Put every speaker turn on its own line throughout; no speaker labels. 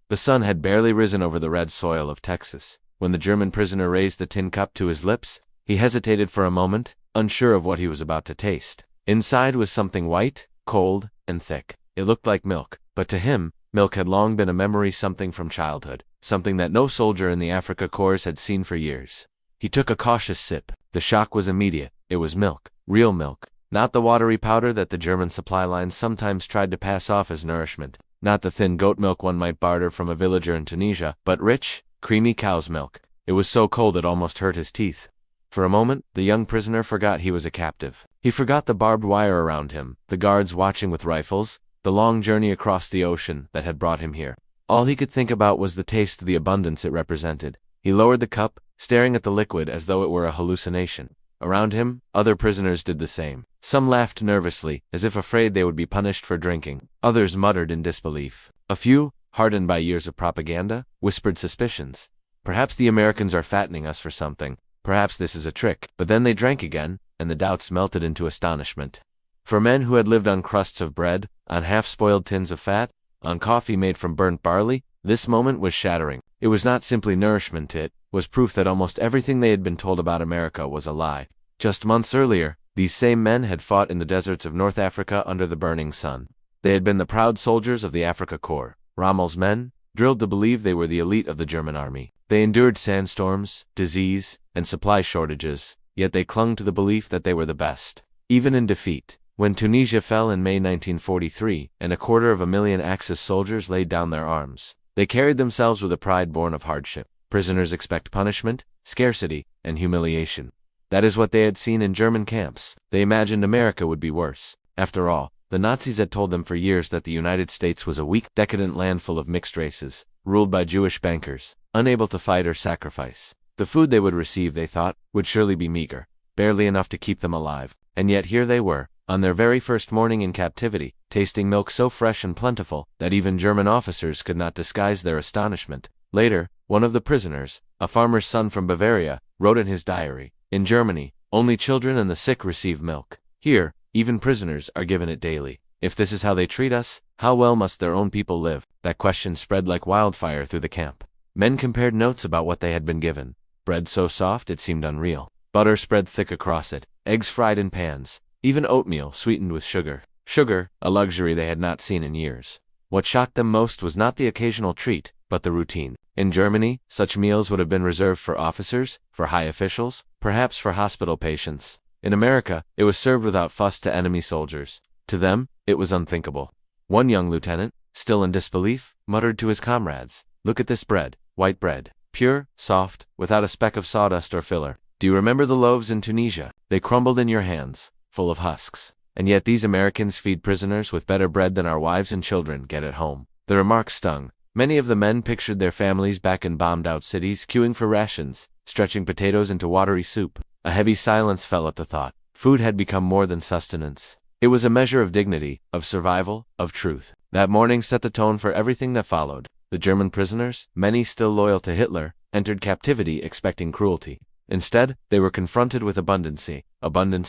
The sun had barely risen over the red soil of Texas. When the German prisoner raised the tin cup to his lips, he hesitated for a moment, unsure of what he was about to taste. Inside was something white, cold, and thick. It looked like milk, but to him, milk had long been a memory, something from childhood, something that no soldier in the Africa Corps had seen for years. He took a cautious sip. The shock was immediate. It was milk, real milk, not the watery powder that the German supply lines sometimes tried to pass off as nourishment, not the thin goat milk one might barter from a villager in Tunisia, but rich, creamy cow's milk. It was so cold it almost hurt his teeth. For a moment, the young prisoner forgot he was a captive. He forgot the barbed wire around him, the guards watching with rifles, the long journey across the ocean that had brought him here. All he could think about was the taste of the abundance it represented. He lowered the cup, staring at the liquid as though it were a hallucination. Around him, other prisoners did the same. Some laughed nervously, as if afraid they would be punished for drinking. Others muttered in disbelief. A few, hardened by years of propaganda, whispered suspicions. Perhaps the Americans are fattening us for something. Perhaps this is a trick. But then they drank again, and the doubts melted into astonishment. For men who had lived on crusts of bread, on half-spoiled tins of fat, on coffee made from burnt barley, this moment was shattering. It was not simply nourishment, it was proof that almost everything they had been told about America was a lie. Just months earlier, these same men had fought in the deserts of North Africa under the burning sun. They had been the proud soldiers of the Africa Corps, Rommel's men, drilled to believe they were the elite of the German army. They endured sandstorms, disease, and supply shortages, yet they clung to the belief that they were the best. Even in defeat, when Tunisia fell in May 1943, and 250,000 Axis soldiers laid down their arms, they carried themselves with a pride born of hardship. Prisoners expect punishment, scarcity, and humiliation. That is what they had seen in German camps. They imagined America would be worse. After all, the Nazis had told them for years that the United States was a weak, decadent land full of mixed races, ruled by Jewish bankers, unable to fight or sacrifice. The food they would receive, they thought, would surely be meager, barely enough to keep them alive. And yet here they were, on their very first morning in captivity, tasting milk so fresh and plentiful that even German officers could not disguise their astonishment. Later, one of the prisoners, a farmer's son from Bavaria, wrote in his diary, "In Germany, only children and the sick receive milk. Here, even prisoners are given it daily. If this is how they treat us, how well must their own people live?" That question spread like wildfire through the camp. Men compared notes about what they had been given. Bread so soft it seemed unreal. Butter spread thick across it. Eggs fried in pans. Even oatmeal sweetened with sugar. Sugar, a luxury they had not seen in years. What shocked them most was not the occasional treat, but the routine. In Germany, such meals would have been reserved for officers, for high officials, perhaps for hospital patients. In America, it was served without fuss to enemy soldiers. To them, it was unthinkable. One young lieutenant, still in disbelief, muttered to his comrades, "Look at this bread, white bread, pure, soft, without a speck of sawdust or filler. Do you remember the loaves in Tunisia? They crumbled in your hands, full of husks. And yet these Americans feed prisoners with better bread than our wives and children get at home." The remark stung. Many of the men pictured their families back in bombed-out cities queuing for rations, stretching potatoes into watery soup. A heavy silence fell at the thought. Food had become more than sustenance. It was a measure of dignity, of survival, of truth. That morning set the tone for everything that followed. The German prisoners, many still loyal to Hitler, entered captivity expecting cruelty. Instead, they were confronted with abundance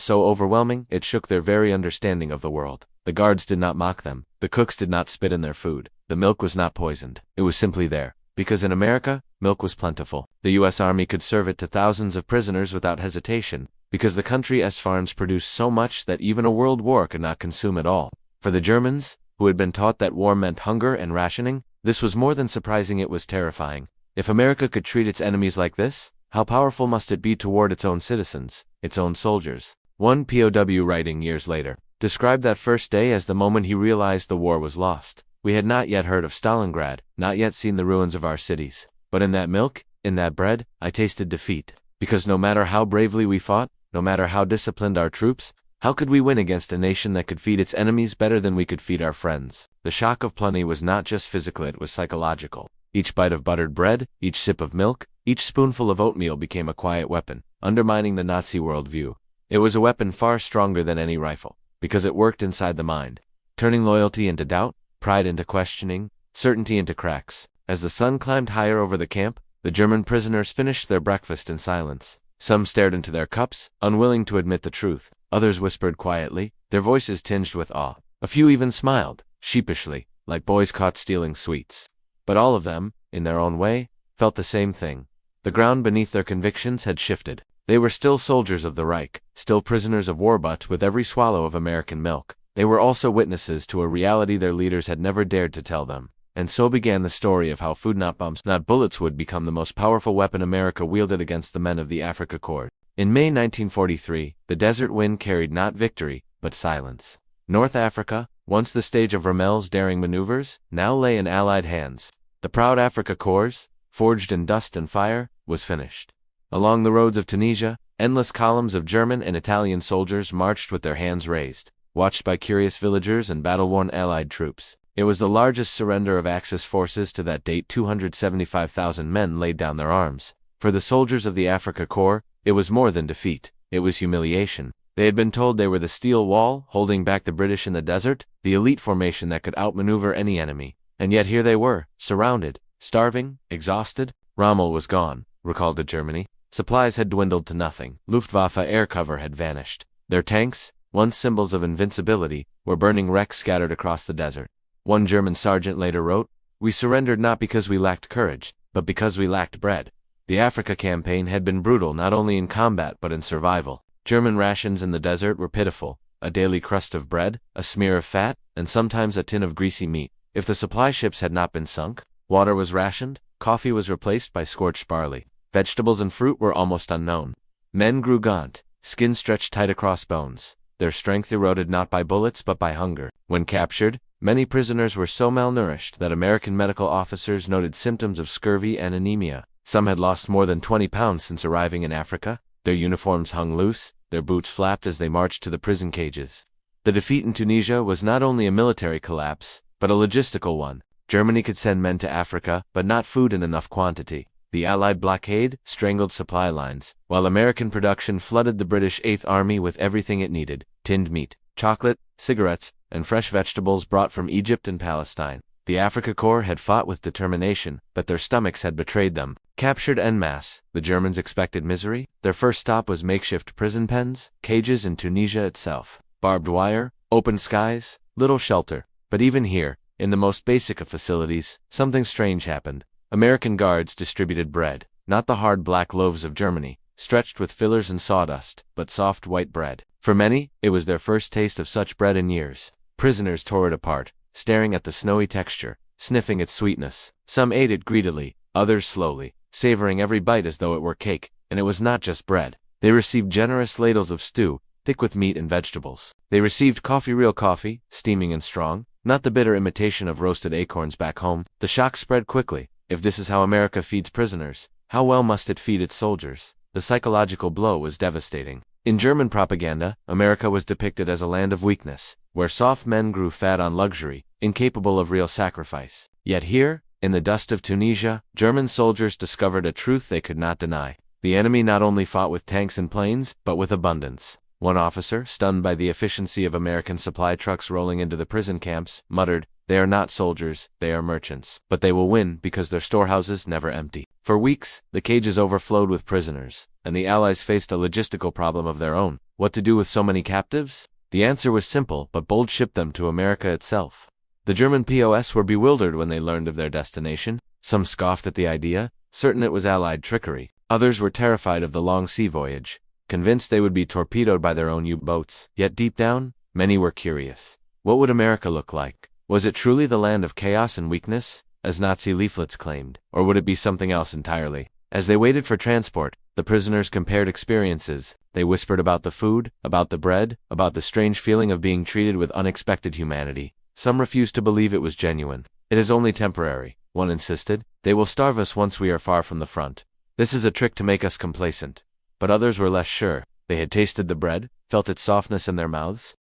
so overwhelming it shook their very understanding of the world. The guards did not mock them. The cooks did not spit in their food. The milk was not poisoned. It was simply there. Because in America, milk was plentiful. The U.S. Army could serve it to thousands of prisoners without hesitation, because the country's farms produced so much that even a world war could not consume it all. For the Germans, who had been taught that war meant hunger and rationing, this was more than surprising, it was terrifying. If America could treat its enemies like this, how powerful must it be toward its own citizens, its own soldiers? One POW writing years later described that first day as the moment he realized the war was lost. We had not yet heard of Stalingrad, not yet seen the ruins of our cities. But in that milk, in that bread, I tasted defeat. Because no matter how bravely we fought, no matter how disciplined our troops, how could we win against a nation that could feed its enemies better than we could feed our friends? The shock of plenty was not just physical, it was psychological. Each bite of buttered bread, each sip of milk, each spoonful of oatmeal became a quiet weapon, undermining the Nazi worldview. It was a weapon far stronger than any rifle, because it worked inside the mind, turning loyalty into doubt, pride into questioning, certainty into cracks. As the sun climbed higher over the camp, the German prisoners finished their breakfast in silence. Some stared into their cups, unwilling to admit the truth. Others whispered quietly, their voices tinged with awe. A few even smiled, sheepishly, like boys caught stealing sweets. But all of them, in their own way, felt the same thing. The ground beneath their convictions had shifted. They were still soldiers of the Reich, still prisoners of war, but with every swallow of American milk, they were also witnesses to a reality their leaders had never dared to tell them. And so began the story of how food, not bombs, not bullets, would become the most powerful weapon America wielded against the men of the Afrika Korps. In May 1943, the desert wind carried not victory, but silence. North Africa, once the stage of Rommel's daring maneuvers, now lay in Allied hands. The proud Afrika Korps, forged in dust and fire, was finished. Along the roads of Tunisia, endless columns of German and Italian soldiers marched with their hands raised, watched by curious villagers and battle-worn Allied troops. It was the largest surrender of Axis forces to that date. 275,000 men laid down their arms. For the soldiers of the Afrika Korps, it was more than defeat, it was humiliation. They had been told they were the steel wall, holding back the British in the desert, the elite formation that could outmaneuver any enemy. And yet here they were, surrounded, starving, exhausted. Rommel was gone, recalled to Germany. Supplies had dwindled to nothing. Luftwaffe air cover had vanished. Their tanks, once symbols of invincibility, were burning wrecks scattered across the desert. One German sergeant later wrote, "We surrendered not because we lacked courage, but because we lacked bread." The Africa campaign had been brutal not only in combat but in survival. German rations in the desert were pitiful, a daily crust of bread, a smear of fat, and sometimes a tin of greasy meat. If the supply ships had not been sunk, water was rationed, coffee was replaced by scorched barley. Vegetables and fruit were almost unknown. Men grew gaunt, skin stretched tight across bones, their strength eroded not by bullets but by hunger. When captured, many prisoners were so malnourished that American medical officers noted symptoms of scurvy and anemia. Some had lost more than 20 pounds since arriving in Africa. Their uniforms hung loose, their boots flapped as they marched to the prison cages. The defeat in Tunisia was not only a military collapse, but a logistical one. Germany could send men to Africa, but not food in enough quantity. The Allied blockade strangled supply lines, while American production flooded the British Eighth Army with everything it needed: tinned meat, chocolate, cigarettes, and fresh vegetables brought from Egypt and Palestine. The Afrika Korps had fought with determination, but their stomachs had betrayed them. Captured en masse, the Germans expected misery. Their first stop was makeshift prison pens, cages in Tunisia itself. Barbed wire, open skies, little shelter. But even here, in the most basic of facilities, something strange happened. American guards distributed bread, not the hard black loaves of Germany, stretched with fillers and sawdust, but soft white bread. For many, it was their first taste of such bread in years. Prisoners tore it apart, staring at the snowy texture, sniffing its sweetness. Some ate it greedily, others slowly, savoring every bite as though it were cake. And it was not just bread. They received generous ladles of stew, thick with meat and vegetables. They received coffee, real coffee, steaming and strong, not the bitter imitation of roasted acorns back home. The shock spread quickly. If this is how America feeds prisoners, how well must it feed its soldiers? The psychological blow was devastating. In German propaganda, America was depicted as a land of weakness, where soft men grew fat on luxury, incapable of real sacrifice. Yet here, in the dust of Tunisia, German soldiers discovered a truth they could not deny. The enemy not only fought with tanks and planes, but with abundance. One officer, stunned by the efficiency of American supply trucks rolling into the prison camps, muttered, "They are not soldiers, they are merchants. But they will win because their storehouses never empty." For weeks, the cages overflowed with prisoners, and the Allies faced a logistical problem of their own. What to do with so many captives? The answer was simple, but bold: ship them to America itself. The German POWs were bewildered when they learned of their destination. Some scoffed at the idea, certain it was Allied trickery. Others were terrified of the long sea voyage, convinced they would be torpedoed by their own U-boats. Yet deep down, many were curious. What would America look like? Was it truly the land of chaos and weakness, as Nazi leaflets claimed, or would it be something else entirely? As they waited for transport, the prisoners compared experiences. They whispered about the food, about the bread, about the strange feeling of being treated with unexpected humanity. Some refused to believe it was genuine. "It is only temporary," one insisted. "They will starve us once we are far from the front. This is a trick to make us complacent." But others were less sure. They had tasted the bread, felt its softness in their mouths.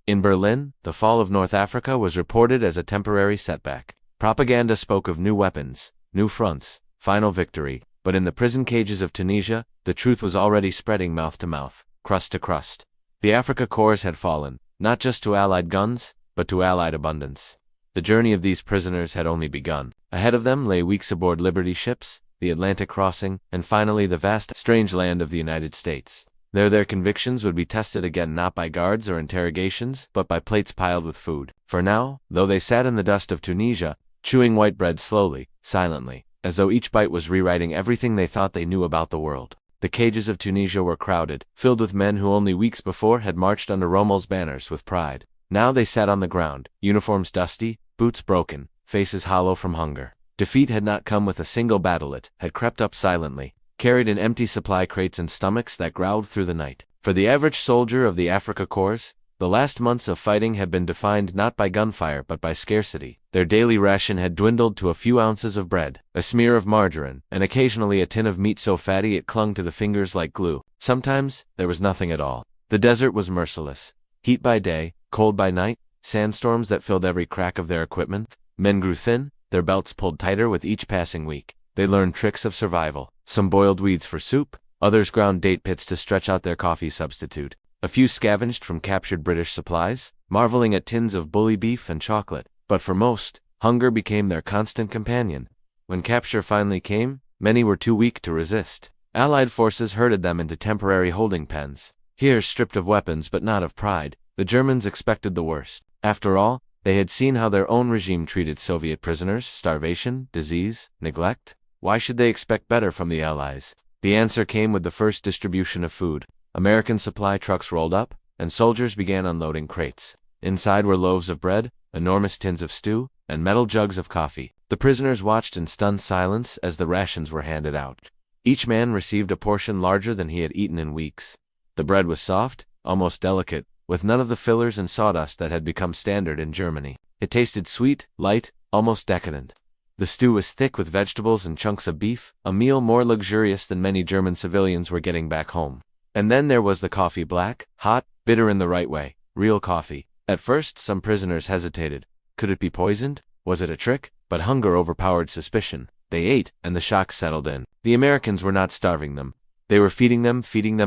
In Berlin, the fall of North Africa was reported as a temporary setback. Propaganda spoke of new weapons, new fronts, final victory. But in the prison cages of Tunisia, the truth was already spreading mouth to mouth, crust to crust. The Afrika Korps had fallen, not just to Allied guns, but to Allied abundance. The journey of these prisoners had only begun. Ahead of them lay weeks aboard Liberty ships, the Atlantic crossing, and finally the vast, strange land of the United States. There their convictions would be tested again not by guards or interrogations, but by plates piled with food. For now, though they sat in the dust of Tunisia, chewing white bread slowly, silently, as though each bite was rewriting everything they thought they knew about the world. The cages of Tunisia were crowded, filled with men who only weeks before had marched under Rommel's banners with pride. Now they sat on the ground, uniforms dusty, boots broken, faces hollow from hunger. Defeat had not come with a single battle, it had crept up silently, carried in empty supply crates and stomachs that growled through the night. For the average soldier of the Africa Corps, the last months of fighting had been defined not by gunfire but by scarcity. Their daily ration had dwindled to a few ounces of bread, a smear of margarine, and occasionally a tin of meat so fatty it clung to the fingers like glue. Sometimes there was nothing at all. The desert was merciless. Heat by day, cold by night, sandstorms that filled every crack of their equipment. Men grew thin, their belts pulled tighter with each passing week. They learned tricks of survival. Some boiled weeds for soup, others ground date pits to stretch out their coffee substitute. A few scavenged from captured British supplies, marveling at tins of bully beef and chocolate. But for most, hunger became their constant companion. When capture finally came, many were too weak to resist. Allied forces herded them into temporary holding pens. Here, stripped of weapons but not of pride, the Germans expected the worst. After all, they had seen how their own regime treated Soviet prisoners: starvation, disease, neglect. Why should they expect better from the Allies? The answer came with the first distribution of food. American supply trucks rolled up, and soldiers began unloading crates. Inside were loaves of bread, enormous tins of stew, and metal jugs of coffee. The prisoners watched in stunned silence as the rations were handed out. Each man received a portion larger than he had eaten in weeks. The bread was soft, almost delicate, with none of the fillers and sawdust that had become standard in Germany. It tasted sweet, light, almost decadent. The stew was thick with vegetables and chunks of beef, a meal more luxurious than many German civilians were getting back home. And then there was the coffee, black, hot, bitter in the right way, real coffee. At first, some prisoners hesitated. Could it be poisoned? Was it a trick? But hunger overpowered suspicion. They ate, and the shock settled in. The Americans were not starving them. They were feeding them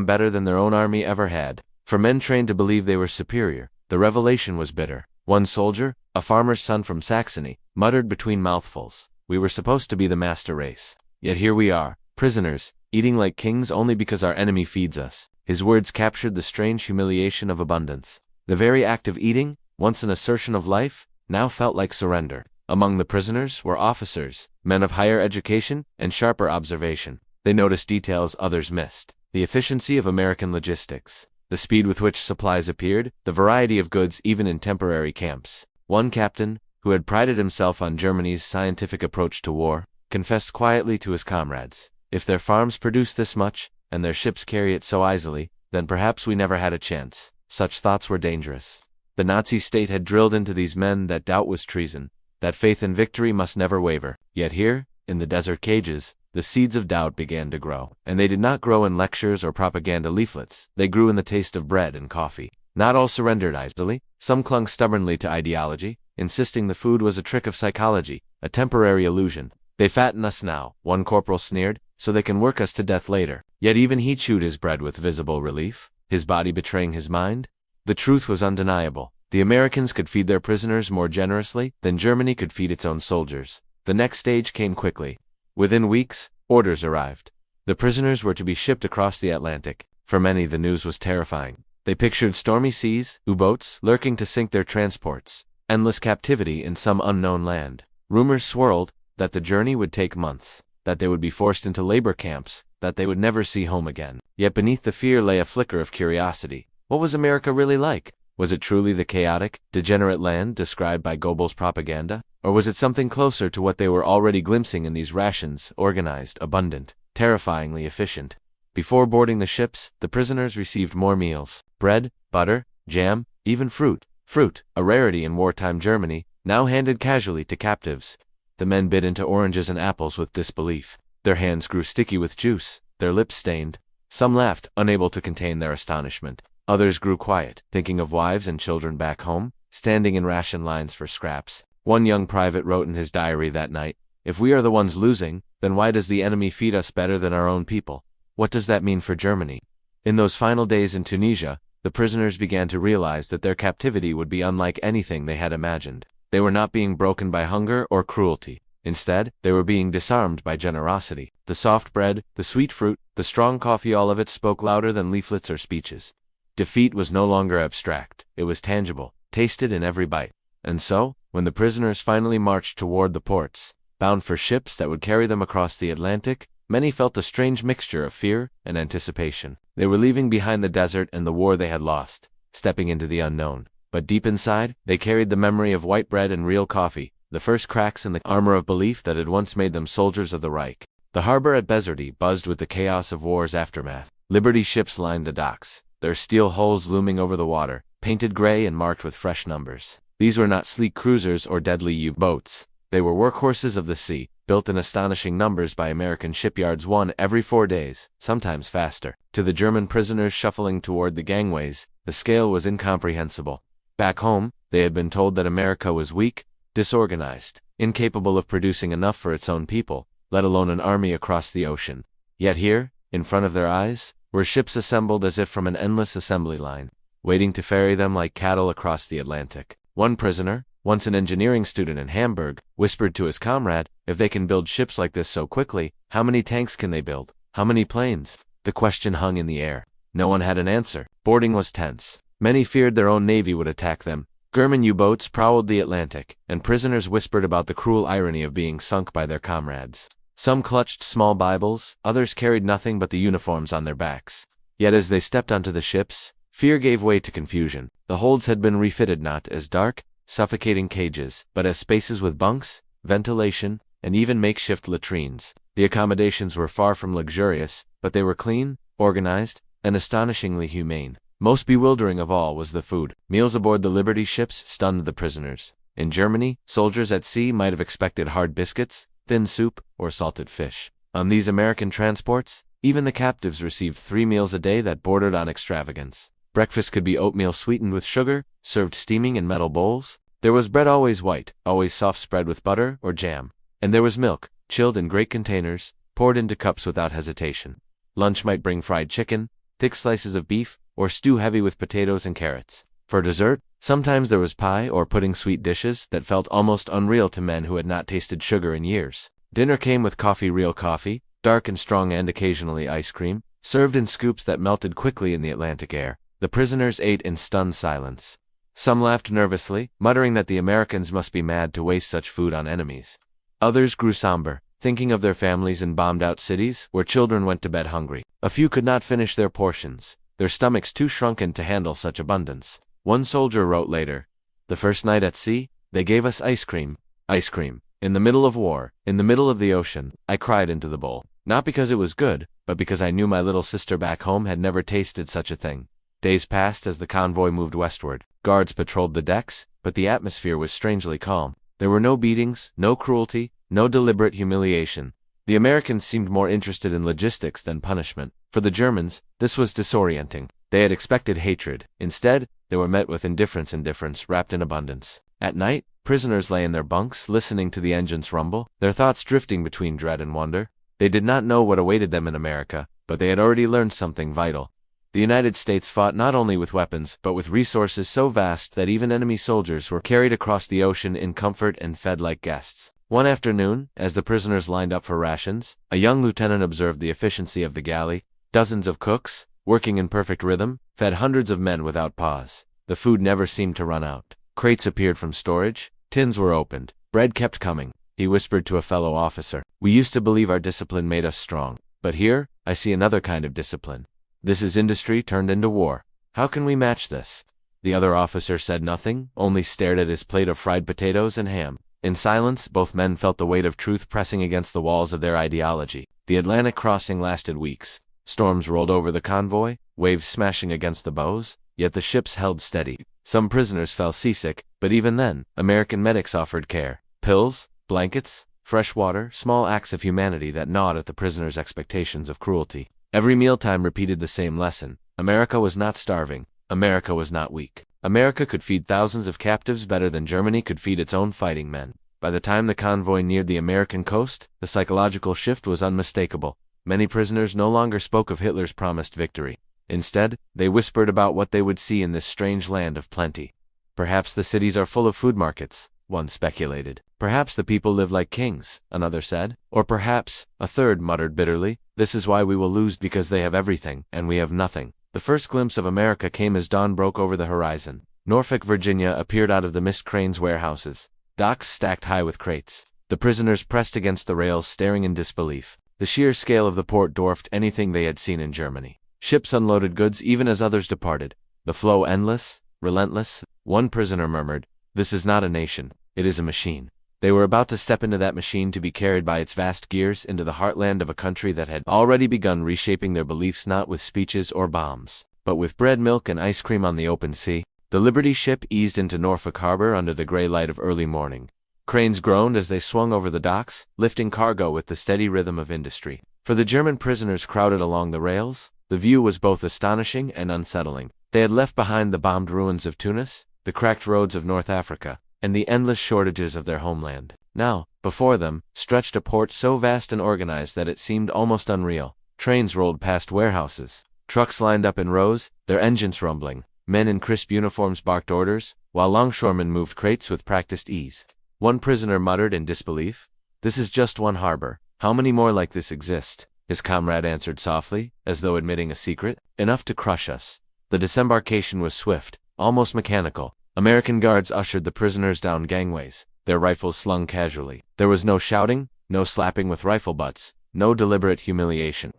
better than their own army ever had. For men trained to believe they were superior, the revelation was bitter. One soldier, a farmer's son from Saxony, muttered between mouthfuls, "We were supposed to be the master race. Yet here we are, prisoners, eating like kings only because our enemy feeds us." His words captured the strange humiliation of abundance. The very act of eating, once an assertion of life, now felt like surrender. Among the prisoners were officers, men of higher education and sharper observation. They noticed details others missed: the efficiency of American logistics, the speed with which supplies appeared, the variety of goods even in temporary camps. One captain, who had prided himself on Germany's scientific approach to war, confessed quietly to his comrades, "If their farms produce this much, and their ships carry it so easily, then perhaps we never had a chance." Such thoughts were dangerous. The Nazi state had drilled into these men that doubt was treason, that faith in victory must never waver. Yet here, in the desert cages, the seeds of doubt began to grow. And they did not grow in lectures or propaganda leaflets. They grew in the taste of bread and coffee. Not all surrendered easily. Some clung stubbornly to ideology, insisting the food was a trick of psychology, a temporary illusion. "They fatten us now," one corporal sneered, "so they can work us to death later." Yet even he chewed his bread with visible relief, his body betraying his mind. The truth was undeniable. The Americans could feed their prisoners more generously than Germany could feed its own soldiers. The next stage came quickly. Within weeks, orders arrived. The prisoners were to be shipped across the Atlantic. For many, the news was terrifying. They pictured stormy seas, U-boats lurking to sink their transports, endless captivity in some unknown land. Rumors swirled that the journey would take months, that they would be forced into labor camps, that they would never see home again. Yet beneath the fear lay a flicker of curiosity. What was America really like? Was it truly the chaotic, degenerate land described by Goebbels' propaganda? Or was it something closer to what they were already glimpsing in these rations: organized, abundant, terrifyingly efficient? Before boarding the ships, the prisoners received more meals: bread, butter, jam, even fruit. Fruit, a rarity in wartime Germany, now handed casually to captives. The men bit into oranges and apples with disbelief. Their hands grew sticky with juice, their lips stained. Some laughed, unable to contain their astonishment. Others grew quiet, thinking of wives and children back home, standing in ration lines for scraps. One young private wrote in his diary that night, "If we are the ones losing, then why does the enemy feed us better than our own people? What does that mean for Germany?" In those final days in Tunisia, the prisoners began to realize that their captivity would be unlike anything they had imagined. They were not being broken by hunger or cruelty. Instead, they were being disarmed by generosity. The soft bread, the sweet fruit, the strong coffee, all of it spoke louder than leaflets or speeches. Defeat was no longer abstract. It was tangible, tasted in every bite. And so, when the prisoners finally marched toward the ports, bound for ships that would carry them across the Atlantic, many felt a strange mixture of fear and anticipation. They were leaving behind the desert and the war they had lost, stepping into the unknown. But deep inside, they carried the memory of white bread and real coffee, the first cracks in the armor of belief that had once made them soldiers of the Reich. The harbor at Bezirti buzzed with the chaos of war's aftermath. Liberty ships lined the docks, their steel hulls looming over the water, painted gray and marked with fresh numbers. These were not sleek cruisers or deadly U-boats. They were workhorses of the sea, built in astonishing numbers by American shipyards, one every 4 days, sometimes faster. To the German prisoners shuffling toward the gangways, the scale was incomprehensible. Back home, they had been told that America was weak, disorganized, incapable of producing enough for its own people, let alone an army across the ocean. Yet here, in front of their eyes, were ships assembled as if from an endless assembly line, waiting to ferry them like cattle across the Atlantic. One prisoner, once an engineering student in Hamburg, whispered to his comrade, "If they can build ships like this so quickly, how many tanks can they build? How many planes?" The question hung in the air. No one had an answer. Boarding was tense. Many feared their own navy would attack them. German U-boats prowled the Atlantic, and prisoners whispered about the cruel irony of being sunk by their comrades. Some clutched small Bibles, others carried nothing but the uniforms on their backs. Yet as they stepped onto the ships, fear gave way to confusion. The holds had been refitted not as dark, suffocating cages, but as spaces with bunks, ventilation, and even makeshift latrines. The accommodations were far from luxurious, but they were clean, organized, and astonishingly humane. Most bewildering of all was the food. Meals aboard the Liberty ships stunned the prisoners. In Germany, soldiers at sea might have expected hard biscuits, thin soup, or salted fish. On these American transports, even the captives received 3 meals a day that bordered on extravagance. Breakfast could be oatmeal sweetened with sugar, served steaming in metal bowls. There was bread always white, always soft, spread with butter or jam. And there was milk, chilled in great containers, poured into cups without hesitation. Lunch might bring fried chicken, thick slices of beef, or stew heavy with potatoes and carrots. For dessert, sometimes there was pie or pudding, sweet dishes that felt almost unreal to men who had not tasted sugar in years. Dinner came with coffee, real coffee, dark and strong, and occasionally ice cream, served in scoops that melted quickly in the Atlantic air. The prisoners ate in stunned silence. Some laughed nervously, muttering that the Americans must be mad to waste such food on enemies. Others grew somber, thinking of their families in bombed-out cities where children went to bed hungry. A few could not finish their portions, their stomachs too shrunken to handle such abundance. One soldier wrote later, "The first night at sea, they gave us ice cream. Ice cream. In the middle of war, in the middle of the ocean, I cried into the bowl. Not because it was good, but because I knew my little sister back home had never tasted such a thing." Days passed as the convoy moved westward. Guards patrolled the decks, but the atmosphere was strangely calm. There were no beatings, no cruelty, no deliberate humiliation. The Americans seemed more interested in logistics than punishment. For the Germans, this was disorienting. They had expected hatred. Instead, they were met with indifference wrapped in abundance. At night, prisoners lay in their bunks, listening to the engines rumble, their thoughts drifting between dread and wonder. They did not know what awaited them in America, but they had already learned something vital. The United States fought not only with weapons, but with resources so vast that even enemy soldiers were carried across the ocean in comfort and fed like guests. One afternoon, as the prisoners lined up for rations, a young lieutenant observed the efficiency of the galley. Dozens of cooks, working in perfect rhythm, fed hundreds of men without pause. The food never seemed to run out. Crates appeared from storage, tins were opened, bread kept coming. He whispered to a fellow officer, "We used to believe our discipline made us strong, but here, I see another kind of discipline. This is industry turned into war. How can we match this?" The other officer said nothing, only stared at his plate of fried potatoes and ham. In silence, both men felt the weight of truth pressing against the walls of their ideology. The Atlantic crossing lasted weeks. Storms rolled over the convoy, waves smashing against the bows, yet the ships held steady. Some prisoners fell seasick, but even then, American medics offered care. Pills, blankets, fresh water, small acts of humanity that gnawed at the prisoners' expectations of cruelty. Every mealtime repeated the same lesson. America was not starving. America was not weak. America could feed thousands of captives better than Germany could feed its own fighting men. By the time the convoy neared the American coast, the psychological shift was unmistakable. Many prisoners no longer spoke of Hitler's promised victory. Instead, they whispered about what they would see in this strange land of plenty. "Perhaps the cities are full of food markets. one speculated. Perhaps the people live like kings, another said. Or perhaps, a third muttered bitterly, this is why we will lose, because they have everything, and we have nothing. The first glimpse of America came as dawn broke over the horizon. Norfolk, Virginia appeared out of the mist. Cranes warehouses, docks stacked high with crates. The prisoners pressed against the rails, staring in disbelief. The sheer scale of the port dwarfed anything they had seen in Germany. Ships unloaded goods even as others departed, the flow endless, relentless. One prisoner murmured, "This is not a nation, it is a machine." They were about to step into that machine, to be carried by its vast gears into the heartland of a country that had already begun reshaping their beliefs, not with speeches or bombs, but with bread, milk, and ice cream on the open sea. The Liberty ship eased into Norfolk Harbor under the gray light of early morning. Cranes groaned as they swung over the docks, lifting cargo with the steady rhythm of industry. For the German prisoners crowded along the rails, the view was both astonishing and unsettling. They had left behind the bombed ruins of Tunis, the cracked roads of North Africa, and the endless shortages of their homeland. Now, before them, stretched a port so vast and organized that it seemed almost unreal. Trains rolled past warehouses. Trucks lined up in rows, their engines rumbling. Men in crisp uniforms barked orders, while longshoremen moved crates with practiced ease. One prisoner muttered in disbelief, "This is just one harbor. How many more like this exist?" His comrade answered softly, as though admitting a secret, "Enough to crush us." The disembarkation was swift, almost mechanical. American guards ushered the prisoners down gangways, their rifles slung casually. There was no shouting, no slapping with rifle butts, no deliberate humiliation.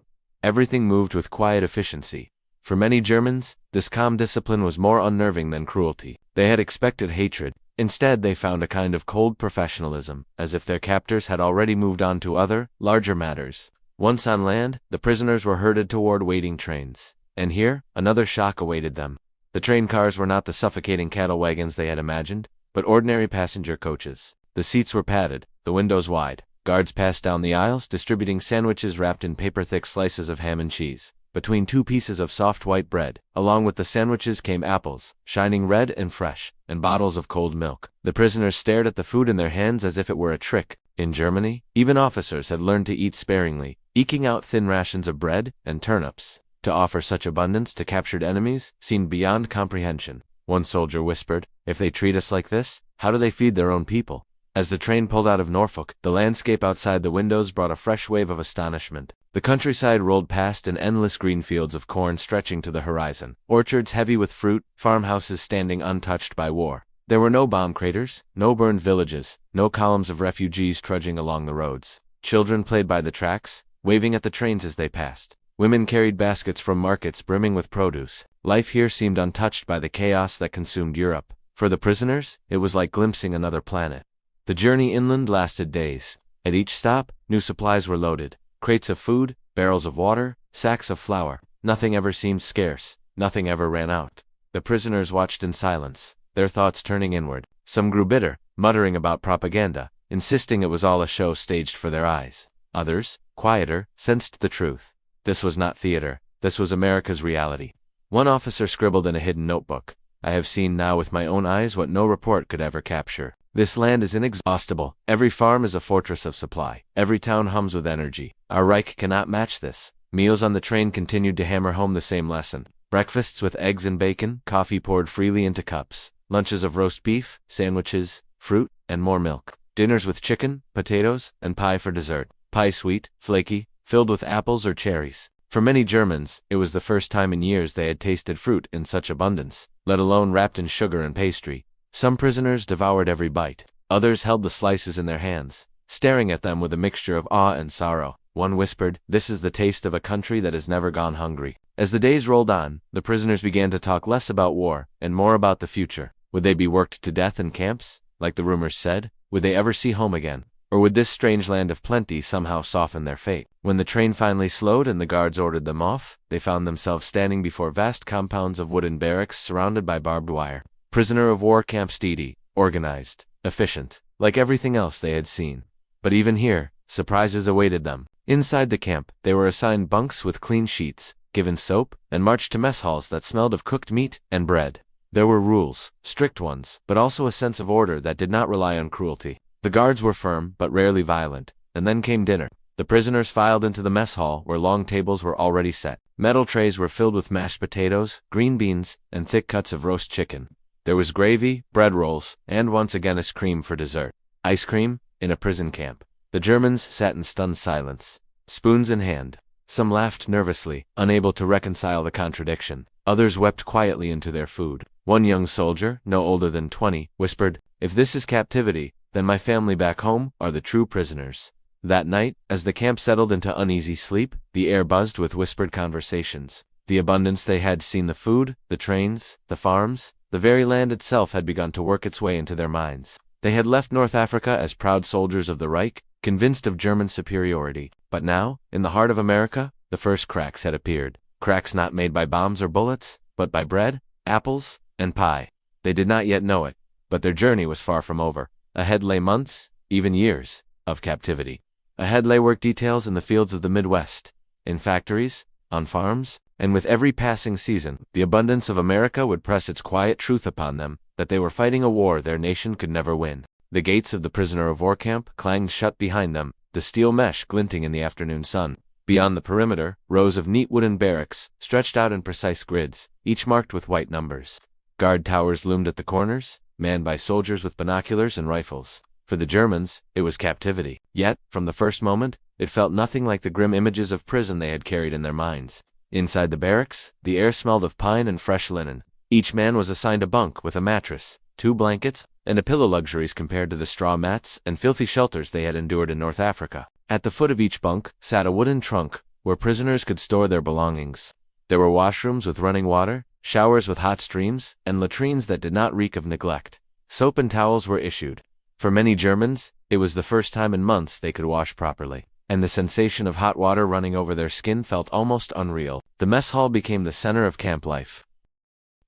Everything moved with quiet efficiency. For many Germans, this calm discipline was more unnerving than cruelty. They had expected hatred. Instead, they found a kind of cold professionalism, as if their captors had already moved on to other, larger matters. Once on land, the prisoners were herded toward waiting trains. And here, another shock awaited them. The train cars were not the suffocating cattle wagons they had imagined, but ordinary passenger coaches. The seats were padded, the windows wide. Guards passed down the aisles, distributing sandwiches wrapped in paper-thick slices of ham and cheese. Between two pieces of soft white bread, along with the sandwiches, came apples, shining red and fresh, and bottles of cold milk. The prisoners stared at the food in their hands as if it were a trick. In Germany, even officers had learned to eat sparingly, eking out thin rations of bread and turnips. To offer such abundance to captured enemies seemed beyond comprehension. One soldier whispered, "If they treat us like this, how do they feed their own people?" As the train pulled out of Norfolk, the landscape outside the windows brought a fresh wave of astonishment. The countryside rolled past in endless green fields of corn stretching to the horizon, orchards heavy with fruit, farmhouses standing untouched by war. There were no bomb craters, no burned villages, no columns of refugees trudging along the roads. Children played by the tracks, waving at the trains as they passed. Women carried baskets from markets brimming with produce. Life here seemed untouched by the chaos that consumed Europe. For the prisoners, it was like glimpsing another planet. The journey inland lasted days. At each stop, new supplies were loaded. Crates of food, barrels of water, sacks of flour. Nothing ever seemed scarce. Nothing ever ran out. The prisoners watched in silence, their thoughts turning inward. Some grew bitter, muttering about propaganda, insisting it was all a show staged for their eyes. Others, quieter, sensed the truth. This was not theater. This was America's reality. One officer scribbled in a hidden notebook, "I have seen now with my own eyes what no report could ever capture. This land is inexhaustible. Every farm is a fortress of supply. Every town hums with energy. Our Reich cannot match this." Meals on the train continued to hammer home the same lesson. Breakfasts with eggs and bacon, coffee poured freely into cups. Lunches of roast beef, sandwiches, fruit, and more milk. Dinners with chicken, potatoes, and pie for dessert. Pie sweet, flaky, filled with apples or cherries. For many Germans, it was the first time in years they had tasted fruit in such abundance, let alone wrapped in sugar and pastry. Some prisoners devoured every bite. Others held the slices in their hands, staring at them with a mixture of awe and sorrow. One whispered, "This is the taste of a country that has never gone hungry." As the days rolled on, the prisoners began to talk less about war and more about the future. Would they be worked to death in camps, like the rumors said? Would they ever see home again? Or would this strange land of plenty somehow soften their fate? When the train finally slowed and the guards ordered them off, they found themselves standing before vast compounds of wooden barracks surrounded by barbed wire. Prisoner of war camp steady, organized, efficient, like everything else they had seen. But even here, surprises awaited them. Inside the camp, they were assigned bunks with clean sheets, given soap, and marched to mess halls that smelled of cooked meat and bread. There were rules, strict ones, but also a sense of order that did not rely on cruelty. The guards were firm, but rarely violent. And then came dinner. The prisoners filed into the mess hall, where long tables were already set. Metal trays were filled with mashed potatoes, green beans, and thick cuts of roast chicken. There was gravy, bread rolls, and once again ice cream for dessert. Ice cream? In a prison camp. The Germans sat in stunned silence, spoons in hand. Some laughed nervously, unable to reconcile the contradiction. Others wept quietly into their food. One young soldier, no older than 20, whispered, "If this is captivity, then my family back home are the true prisoners." That night, as the camp settled into uneasy sleep, the air buzzed with whispered conversations. The abundance they had seen, the food, the trains, the farms, the very land itself had begun to work its way into their minds. They had left North Africa as proud soldiers of the Reich, convinced of German superiority. But now, in the heart of America, the first cracks had appeared. Cracks not made by bombs or bullets, but by bread, apples, and pie. They did not yet know it, but their journey was far from over. Ahead lay months, even years, of captivity. Ahead lay work details in the fields of the Midwest, in factories, on farms, and with every passing season, the abundance of America would press its quiet truth upon them, that they were fighting a war their nation could never win. The gates of the prisoner of war camp clanged shut behind them, the steel mesh glinting in the afternoon sun. Beyond the perimeter, rows of neat wooden barracks stretched out in precise grids, each marked with white numbers. Guard towers loomed at the corners, manned by soldiers with binoculars and rifles. For the Germans, it was captivity. Yet, from the first moment, it felt nothing like the grim images of prison they had carried in their minds. Inside the barracks, the air smelled of pine and fresh linen. Each man was assigned a bunk with a mattress, 2 blankets, and a pillow, luxuries compared to the straw mats and filthy shelters they had endured in North Africa. At the foot of each bunk sat a wooden trunk, where prisoners could store their belongings. There were washrooms with running water, showers with hot streams, and latrines that did not reek of neglect. Soap and towels were issued. For many Germans, it was the first time in months they could wash properly, and the sensation of hot water running over their skin felt almost unreal. The mess hall became the center of camp life.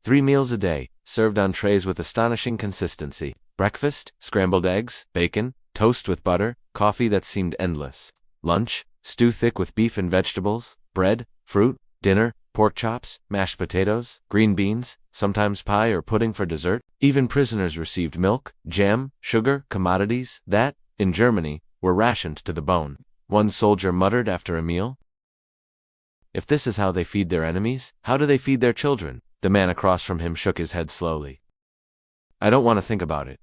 3 meals a day, served on trays with astonishing consistency. Breakfast, scrambled eggs, bacon, toast with butter, coffee that seemed endless. Lunch, stew thick with beef and vegetables, bread, fruit. Dinner, pork chops, mashed potatoes, green beans, sometimes pie or pudding for dessert. Even prisoners received milk, jam, sugar, commodities that, in Germany, were rationed to the bone. One soldier muttered after a meal, "If this is how they feed their enemies, how do they feed their children?" The man across from him shook his head slowly. "I don't want to think about it."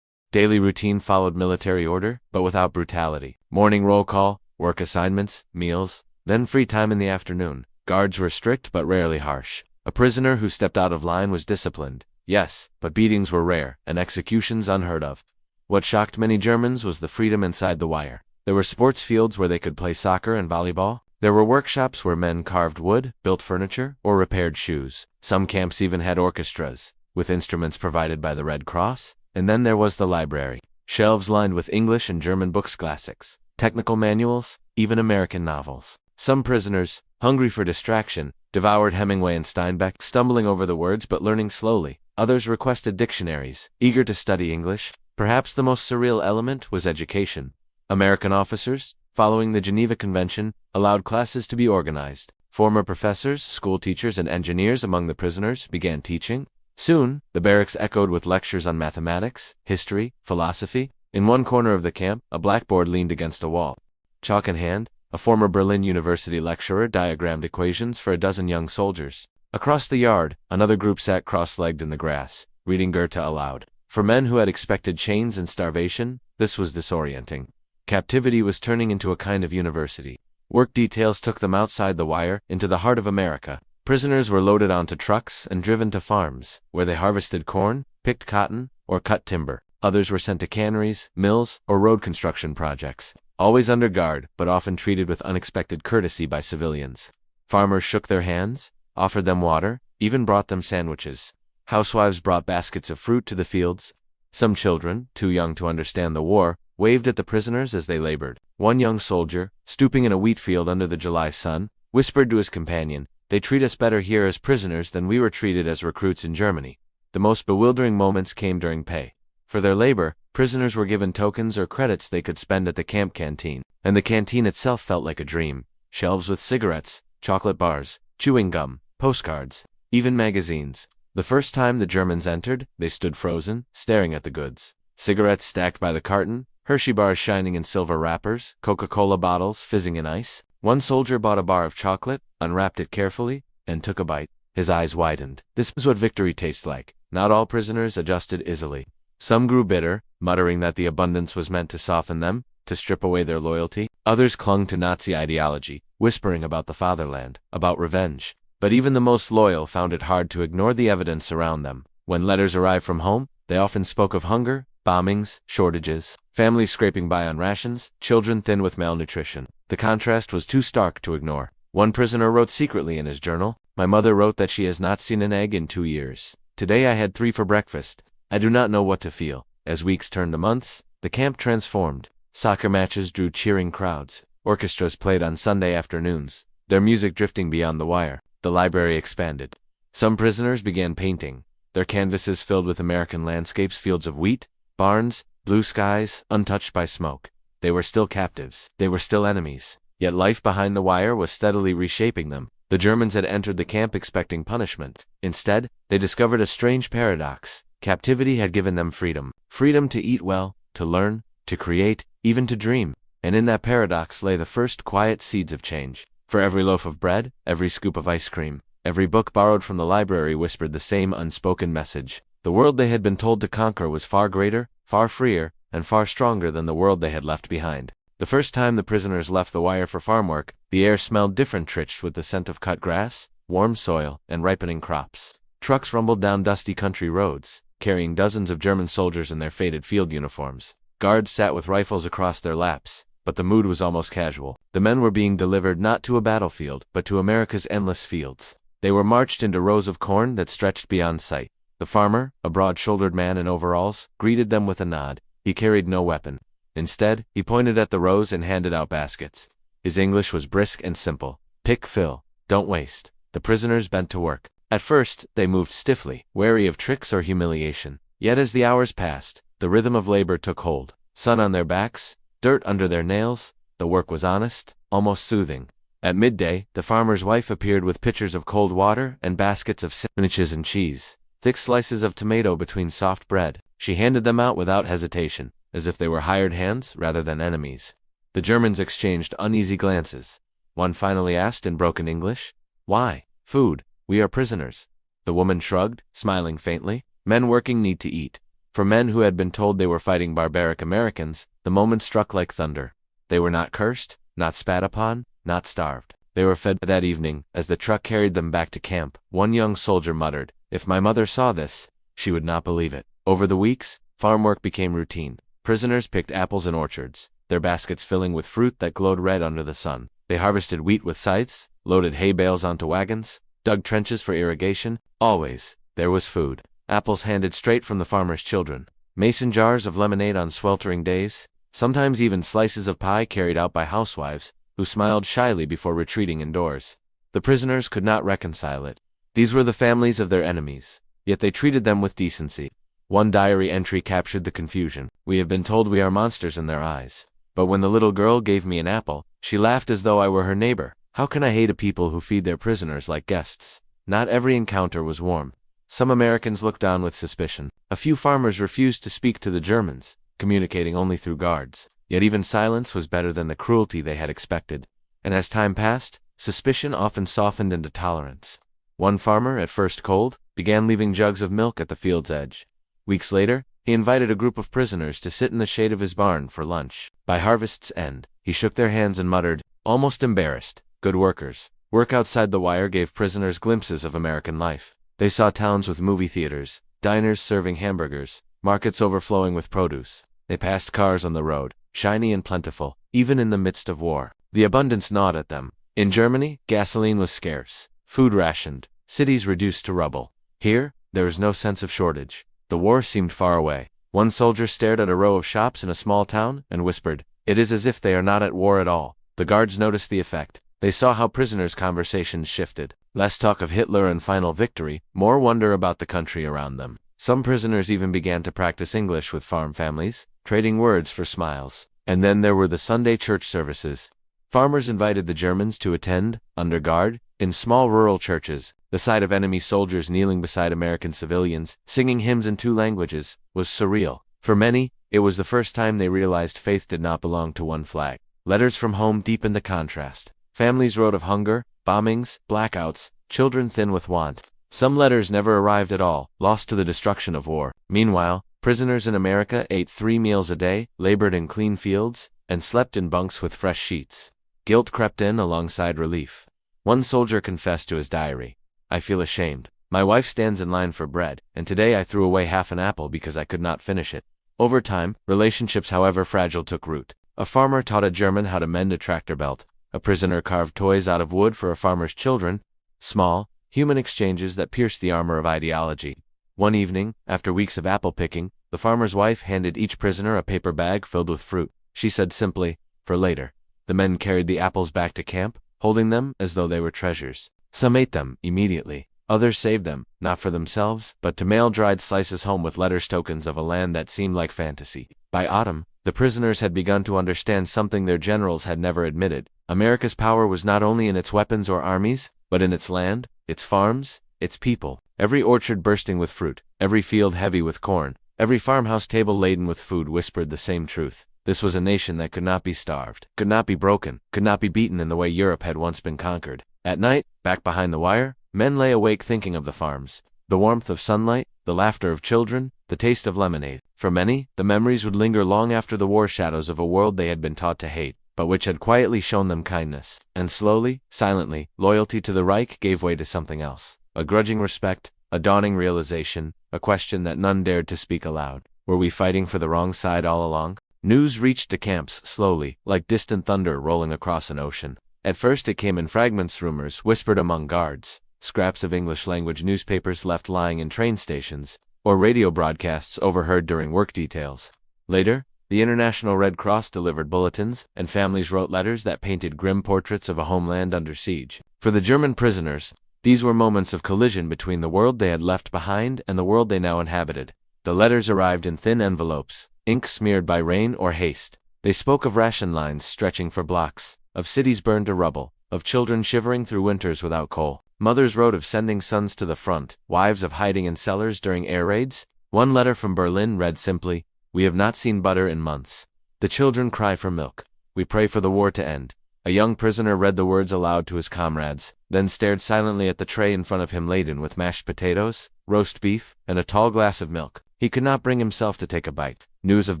Daily routine followed military order, but without brutality. Morning roll call, work assignments, meals, then free time in the afternoon. Guards were strict but rarely harsh. A prisoner who stepped out of line was disciplined. Yes, but beatings were rare, and executions unheard of. What shocked many Germans was the freedom inside the wire. There were sports fields where they could play soccer and volleyball. There were workshops where men carved wood, built furniture, or repaired shoes. Some camps even had orchestras, with instruments provided by the Red Cross. And then there was the library. Shelves lined with English and German books, classics, technical manuals, even American novels. Some prisoners, hungry for distraction, devoured Hemingway and Steinbeck, stumbling over the words but learning slowly. Others requested dictionaries, eager to study English. Perhaps the most surreal element was education. American officers, following the Geneva Convention, allowed classes to be organized. Former professors, school teachers, and engineers among the prisoners began teaching. Soon, the barracks echoed with lectures on mathematics, history, philosophy. In one corner of the camp, a blackboard leaned against a wall. Chalk in hand, a former Berlin University lecturer diagrammed equations for a dozen young soldiers. Across the yard, another group sat cross-legged in the grass, reading Goethe aloud. For men who had expected chains and starvation, this was disorienting. Captivity was turning into a kind of university. Work details took them outside the wire, into the heart of America. Prisoners were loaded onto trucks and driven to farms, where they harvested corn, picked cotton, or cut timber. Others were sent to canneries, mills, or road construction projects, always under guard, but often treated with unexpected courtesy by civilians. Farmers shook their hands, offered them water, even brought them sandwiches. Housewives brought baskets of fruit to the fields. Some children, too young to understand the war, waved at the prisoners as they labored. One young soldier, stooping in a wheat field under the July sun, whispered to his companion, "They treat us better here as prisoners than we were treated as recruits in Germany." The most bewildering moments came during pay. For their labor, prisoners were given tokens or credits they could spend at the camp canteen, and the canteen itself felt like a dream. Shelves with cigarettes, chocolate bars, chewing gum, postcards, even magazines. The first time the Germans entered, they stood frozen, staring at the goods. Cigarettes stacked by the carton, Hershey bars shining in silver wrappers, Coca-Cola bottles fizzing in ice. One soldier bought a bar of chocolate, unwrapped it carefully, and took a bite. His eyes widened. This is what victory tastes like. Not all prisoners adjusted easily. Some grew bitter, muttering that the abundance was meant to soften them, to strip away their loyalty. Others clung to Nazi ideology, whispering about the fatherland, about revenge. But even the most loyal found it hard to ignore the evidence around them. When letters arrived from home, they often spoke of hunger, bombings, shortages, families scraping by on rations, children thin with malnutrition. The contrast was too stark to ignore. One prisoner wrote secretly in his journal, "My mother wrote that she has not seen an egg in 2 years. Today I had 3 for breakfast. I do not know what to feel." As weeks turned to months, the camp transformed. Soccer matches drew cheering crowds. Orchestras played on Sunday afternoons, their music drifting beyond the wire. The library expanded. Some prisoners began painting, their canvases filled with American landscapes, fields of wheat, barns, blue skies, untouched by smoke. They were still captives. They were still enemies. Yet life behind the wire was steadily reshaping them. The Germans had entered the camp expecting punishment. Instead, they discovered a strange paradox. Captivity had given them freedom. Freedom to eat well, to learn, to create, even to dream. And in that paradox lay the first quiet seeds of change. For every loaf of bread, every scoop of ice cream, every book borrowed from the library whispered the same unspoken message. The world they had been told to conquer was far greater, far freer, and far stronger than the world they had left behind. The first time the prisoners left the wire for farm work, the air smelled different, rich with the scent of cut grass, warm soil, and ripening crops. Trucks rumbled down dusty country roads, carrying dozens of German soldiers in their faded field uniforms. Guards sat with rifles across their laps, but the mood was almost casual. The men were being delivered not to a battlefield, but to America's endless fields. They were marched into rows of corn that stretched beyond sight. The farmer, a broad-shouldered man in overalls, greeted them with a nod. He carried no weapon. Instead, he pointed at the rows and handed out baskets. His English was brisk and simple. "Pick, fill. Don't waste." The prisoners bent to work. At first, they moved stiffly, wary of tricks or humiliation. Yet as the hours passed, the rhythm of labor took hold. Sun on their backs, dirt under their nails, the work was honest, almost soothing. At midday, the farmer's wife appeared with pitchers of cold water and baskets of sandwiches and cheese, thick slices of tomato between soft bread. She handed them out without hesitation, as if they were hired hands rather than enemies. The Germans exchanged uneasy glances. One finally asked in broken English, "Why? Food. We are prisoners." The woman shrugged, smiling faintly. Men working need to eat. For men who had been told they were fighting barbaric Americans, the moment struck like thunder. They were not cursed, not spat upon, not starved. They were fed. That evening, as the truck carried them back to camp, one young soldier muttered, "If my mother saw this, she would not believe it." Over the weeks, farm work became routine. Prisoners picked apples in orchards, their baskets filling with fruit that glowed red under the sun. They harvested wheat with scythes, loaded hay bales onto wagons, dug trenches for irrigation. Always, there was food. Apples handed straight from the farmer's children, mason jars of lemonade on sweltering days, sometimes even slices of pie carried out by housewives, who smiled shyly before retreating indoors. The prisoners could not reconcile it. These were the families of their enemies, yet they treated them with decency. One diary entry captured the confusion. "We have been told we are monsters in their eyes. But when the little girl gave me an apple, she laughed as though I were her neighbor. How can I hate a people who feed their prisoners like guests?" Not every encounter was warm. Some Americans looked on with suspicion. A few farmers refused to speak to the Germans, communicating only through guards. Yet even silence was better than the cruelty they had expected. And as time passed, suspicion often softened into tolerance. One farmer, at first cold, began leaving jugs of milk at the field's edge. Weeks later, he invited a group of prisoners to sit in the shade of his barn for lunch. By harvest's end, he shook their hands and muttered, almost embarrassed, "Good workers." Work outside the wire gave prisoners glimpses of American life. They saw towns with movie theaters, diners serving hamburgers, markets overflowing with produce. They passed cars on the road, shiny and plentiful, even in the midst of war. The abundance gnawed at them. In Germany, gasoline was scarce, food rationed, cities reduced to rubble. Here, there was no sense of shortage. The war seemed far away. One soldier stared at a row of shops in a small town and whispered, "It is as if they are not at war at all." The guards noticed the effect. They saw how prisoners' conversations shifted. Less talk of Hitler and final victory, more wonder about the country around them. Some prisoners even began to practice English with farm families, trading words for smiles. And then there were the Sunday church services. Farmers invited the Germans to attend, under guard, in small rural churches. The sight of enemy soldiers kneeling beside American civilians, singing hymns in 2 languages, was surreal. For many, it was the first time they realized faith did not belong to one flag. Letters from home deepened the contrast. Families wrote of hunger, bombings, blackouts, children thin with want. Some letters never arrived at all, lost to the destruction of war. Meanwhile, prisoners in America ate 3 meals a day, labored in clean fields, and slept in bunks with fresh sheets. Guilt crept in alongside relief. One soldier confessed to his diary, "I feel ashamed. My wife stands in line for bread, and today I threw away half an apple because I could not finish it." Over time, relationships, however fragile, took root. A farmer taught a German how to mend a tractor belt. A prisoner carved toys out of wood for a farmer's children. Small, human exchanges that pierced the armor of ideology. One evening, after weeks of apple picking, the farmer's wife handed each prisoner a paper bag filled with fruit. She said simply, "For later." The men carried the apples back to camp, holding them as though they were treasures. Some ate them immediately. Others saved them, not for themselves, but to mail dried slices home with letters, tokens of a land that seemed like fantasy. By autumn, the prisoners had begun to understand something their generals had never admitted. America's power was not only in its weapons or armies, but in its land, its farms, its people. Every orchard bursting with fruit, every field heavy with corn, every farmhouse table laden with food whispered the same truth. This was a nation that could not be starved, could not be broken, could not be beaten in the way Europe had once been conquered. At night, back behind the wire, men lay awake thinking of the farms, the warmth of sunlight, the laughter of children, the taste of lemonade. For many, the memories would linger long after the war shadows of a world they had been taught to hate, but which had quietly shown them kindness. And slowly, silently, loyalty to the Reich gave way to something else. A grudging respect, a dawning realization, a question that none dared to speak aloud. Were we fighting for the wrong side all along? News reached the camps slowly, like distant thunder rolling across an ocean. At first it came in fragments, rumors whispered among guards, scraps of English-language newspapers left lying in train stations, or radio broadcasts overheard during work details. Later, the International Red Cross delivered bulletins, and families wrote letters that painted grim portraits of a homeland under siege. For the German prisoners, these were moments of collision between the world they had left behind and the world they now inhabited. The letters arrived in thin envelopes, ink smeared by rain or haste. They spoke of ration lines stretching for blocks, of cities burned to rubble, of children shivering through winters without coal. Mothers wrote of sending sons to the front, wives of hiding in cellars during air raids. One letter from Berlin read simply, "We have not seen butter in months. The children cry for milk. We pray for the war to end." A young prisoner read the words aloud to his comrades, then stared silently at the tray in front of him laden with mashed potatoes, roast beef, and a tall glass of milk. He could not bring himself to take a bite. News of